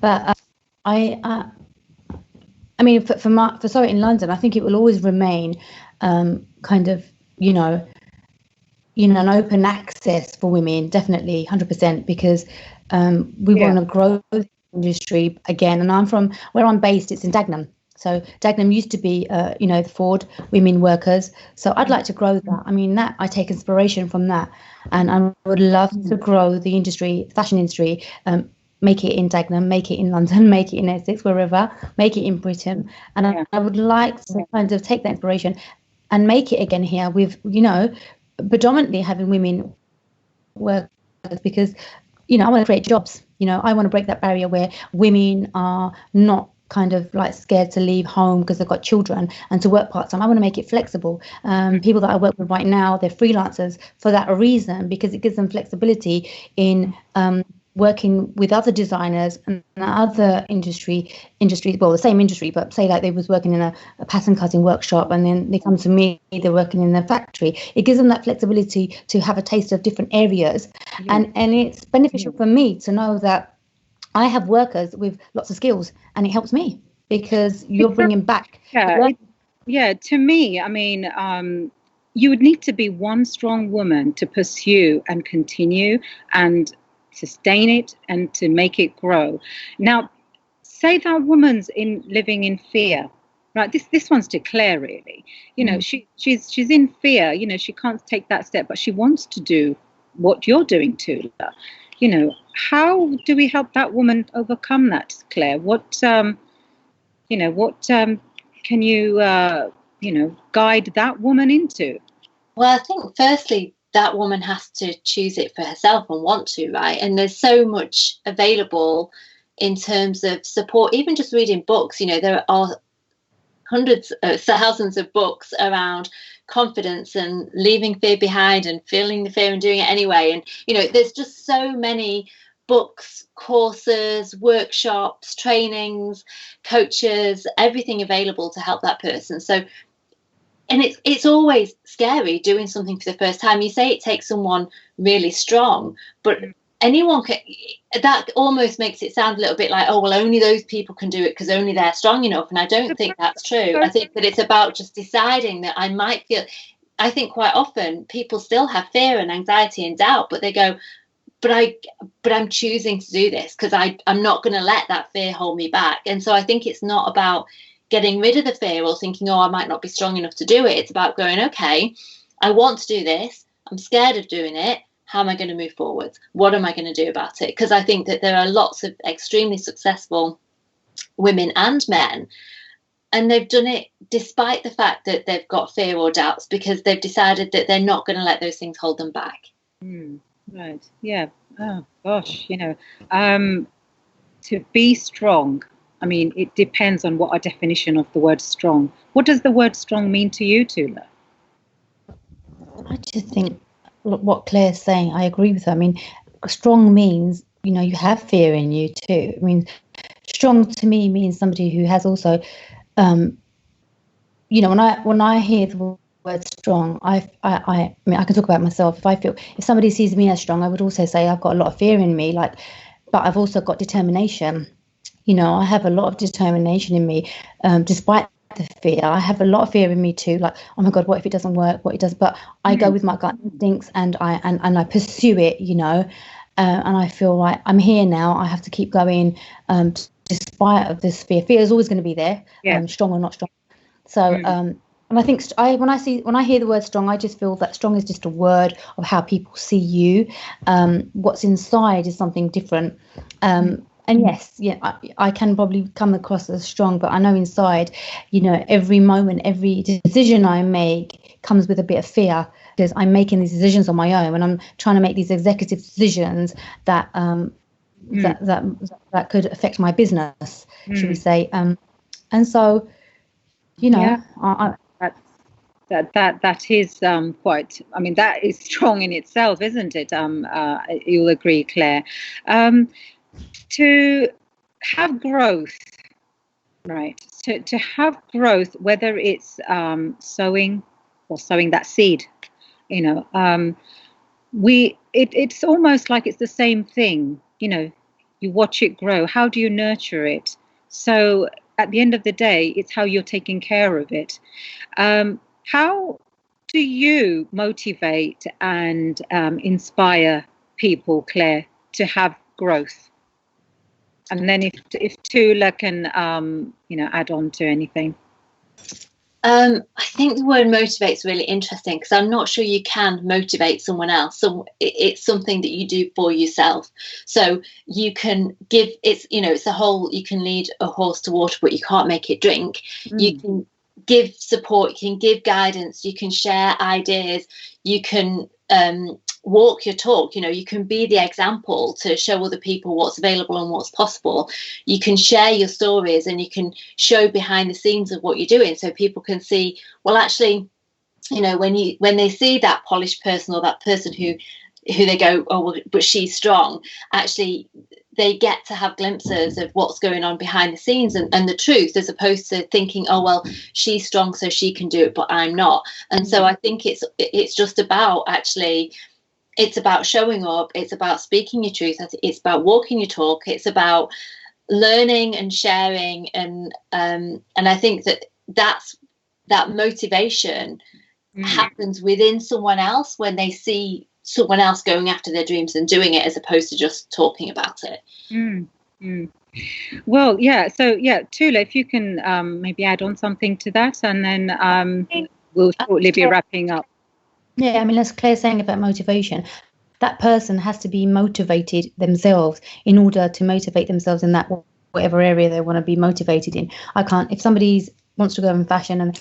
C: But I mean, for Sew It in London, I think it will always remain kind of an open access for women, definitely 100%, because we want to grow the industry again. And where I'm based, it's in Dagenham. So Dagenham used to be, the Ford women workers. So I'd like to grow that. I mean, I take inspiration from that. And I would love to grow the industry, fashion industry, make it in Dagenham, make it in London, make it in Essex, wherever, make it in Britain. And I would like to kind of take that inspiration and make it again here with, predominantly having women workers, because, I want to create jobs. I want to break that barrier where women are not kind of like scared to leave home because they've got children and to work part-time. I want to make it flexible. People that I work with right now, they're freelancers for that reason, because it gives them flexibility in working with other designers and other industries, well, the same industry, but say like they was working in a pattern cutting workshop, and then they come to me, they're working in a factory. It gives them that flexibility to have a taste of different areas. And it's beneficial for me to know that I have workers with lots of skills, and it helps me because you're bringing back.
A: To me, I mean, you would need to be one strong woman to pursue and continue and sustain it and to make it grow. Now, say that woman's living in fear, right? This one's to Claire, really. She's in fear. She can't take that step, but she wants to do what you're doing, Tuhla. How do we help that woman overcome that, Claire? What can you guide that woman into?
B: Well, I think firstly, that woman has to choose it for herself and want to, right? And there's so much available in terms of support, even just reading books. There are hundreds of thousands of books around confidence and leaving fear behind and feeling the fear and doing it anyway. And, you know, there's just so many books, courses, workshops, trainings, coaches, everything available to help that person. So, and it's always scary doing something for the first time. You say it takes someone really strong, but anyone can. That almost makes it sound a little bit like, oh, well, only those people can do it because only they're strong enough. And I don't think that's true. I think that it's about just deciding that I might feel. I think quite often people still have fear and anxiety and doubt, but they go, but I'm choosing to do this because I'm not going to let that fear hold me back. And so I think it's not about getting rid of the fear or thinking, oh, I might not be strong enough to do it. It's about going, okay, I want to do this. I'm scared of doing it. How am I going to move forward? What am I going to do about it? Because I think that there are lots of extremely successful women and men, and they've done it despite the fact that they've got fear or doubts, because they've decided that they're not going to let those things hold them back.
A: Right. Yeah. Oh, gosh, you know, to be strong, I mean, it depends on what our definition of the word strong. What does the word strong mean to you, Tuhla?
C: I just think what Claire's saying, I agree with her. I mean, strong means, you know, you have fear in you too. I mean, strong to me means somebody who has also, you know, when I hear the word strong, I mean, I can talk about myself. If somebody sees me as strong, I would also say I've got a lot of fear in me, but I've also got determination. You know, I have a lot of determination in me, despite the fear. I have a lot of fear in me too. Like, oh my God, what if it doesn't work? What it does? But I go with my gut instincts and I pursue it. You know, and I feel like I'm here now. I have to keep going, despite of this fear. Fear is always going to be there, strong or not strong. So, and I think when I hear the word strong, I just feel that strong is just a word of how people see you. What's inside is something different. And yes, yeah, I can probably come across as strong, but I know inside, you know, every moment, every decision I make comes with a bit of fear, because I'm making these decisions on my own, and I'm trying to make these executive decisions that that could affect my business, should we say? And so, you know,
A: that is quite. I mean, that is strong in itself, isn't it? You'll agree, Claire. To have growth, right? To have growth, whether it's sowing or sowing that seed, you know, it's almost like it's the same thing. You know, you watch it grow. How do you nurture it? So at the end of the day, it's how you're taking care of it. How do you motivate and inspire people, Claire, to have growth? And then if Tuhla can, you know, add on to anything.
B: I think the word motivate is really interesting, because I'm not sure you can motivate someone else. So it's something that you do for yourself. So you can give, it's, you know, it's the whole, you can lead a horse to water, but you can't make it drink. You can give support, you can give guidance, you can share ideas, you can walk your talk. You know, you can be the example to show other people what's available and what's possible. You can share your stories, and you can show behind the scenes of what you're doing, so people can see, well, actually, you know, when they see that polished person, or that person who they go, oh, well, but she's strong, actually they get to have glimpses of what's going on behind the scenes and the truth, as opposed to thinking, oh, well, she's strong so she can do it, but I'm not. And so I think it's just about, actually, it's about showing up, it's about speaking your truth, it's about walking your talk, it's about learning and sharing, and I think that motivation happens within someone else when they see someone else going after their dreams and doing it, as opposed to just talking about it.
A: Well, yeah, so yeah, Tuhla, if you can maybe add on something to that, and then we'll shortly be wrapping up.
C: Yeah, I mean, as Claire's saying about motivation, that person has to be motivated themselves in order to motivate themselves in that whatever area they want to be motivated in. I can't, if somebody wants to go in fashion and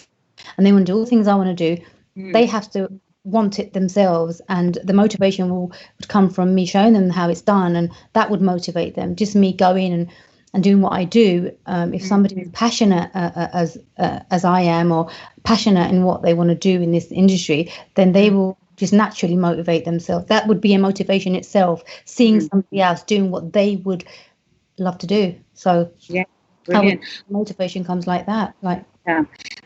C: they want to do all the things I want to do, they have to want it themselves, and the motivation would come from me showing them how it's done, and that would motivate them. Just me going and doing what I do, if somebody is passionate as I am, or passionate in what they want to do in this industry, then they will just naturally motivate themselves. That would be a motivation itself, seeing somebody else doing what they would love to do. So
A: yeah, brilliant.
C: Motivation comes like that.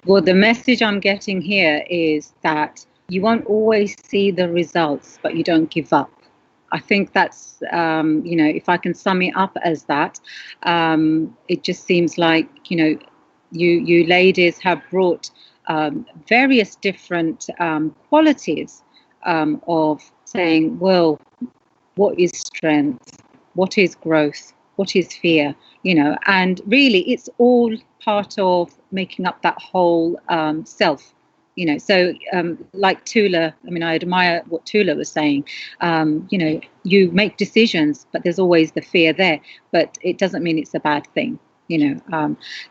A: Well, the message I'm getting here is that you won't always see the results, but you don't give up. I think that's, if I can sum it up as that, it just seems like, you ladies have brought various different qualities of saying, well, what is strength? What is growth? What is fear? And really it's all part of making up that whole self. So like Tuhla, I admire what Tuhla was saying. You make decisions, but there's always the fear there, but it doesn't mean it's a bad thing.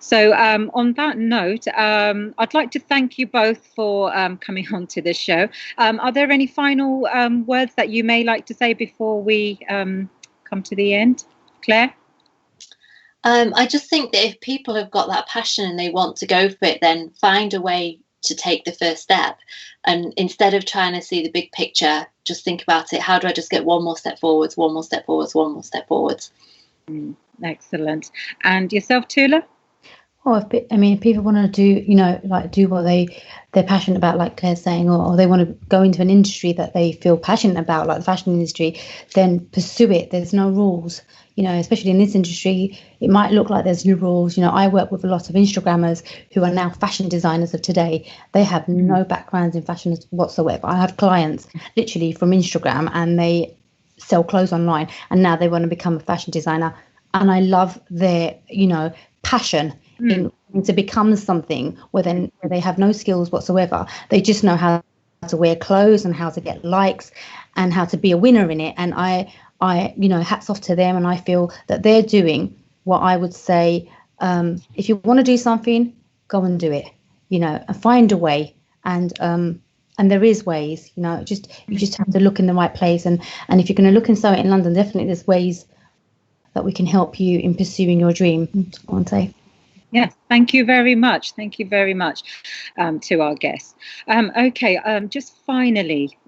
A: So on that note, I'd like to thank you both for coming on to the show. Are there any final words that you may like to say before we come to the end? Claire?
B: I just think that if people have got that passion and they want to go for it, then find a way to take the first step. And instead of trying to see the big picture, just think about it. How do I just get one more step forwards, one more step forwards, one more step forwards?
A: Excellent. And yourself, Tuhla?
C: Well, if people want to do, do what they're passionate about, like Claire's saying, or they want to go into an industry that they feel passionate about, like the fashion industry, then pursue it. There's no rules, especially in this industry. It might look like there's new rules. I work with a lot of Instagrammers who are now fashion designers of today. They have no backgrounds in fashion whatsoever. I have clients literally from Instagram, and they sell clothes online, and now they want to become a fashion designer. And I love their, passion in to become something where they have no skills whatsoever. They just know how to wear clothes and how to get likes and how to be a winner in it. And I hats off to them. And I feel that they're doing what I would say, if you want to do something, go and do it, and find a way. And there is ways, you just have to look in the right place. And if you're going to look and sew it in London, definitely there's ways that we can help you in pursuing your dream. I want to say.
A: Yes, thank you very much. Thank you very much to our guests. Just finally,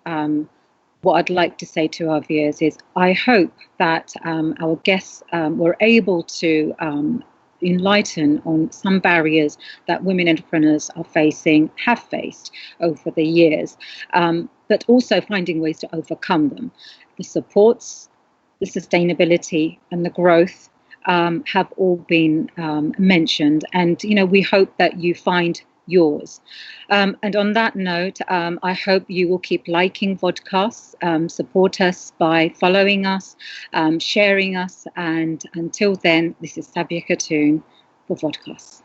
A: what I'd like to say to our viewers is I hope that our guests were able to enlighten on some barriers that women entrepreneurs have faced over the years, but also finding ways to overcome them. The supports, the sustainability and the growth have all been mentioned, and we hope that you find yours. And on that note, I hope you will keep liking Vodcasts, support us by following us, sharing us, and until then, this is SABIA Khatun for Vodcasts.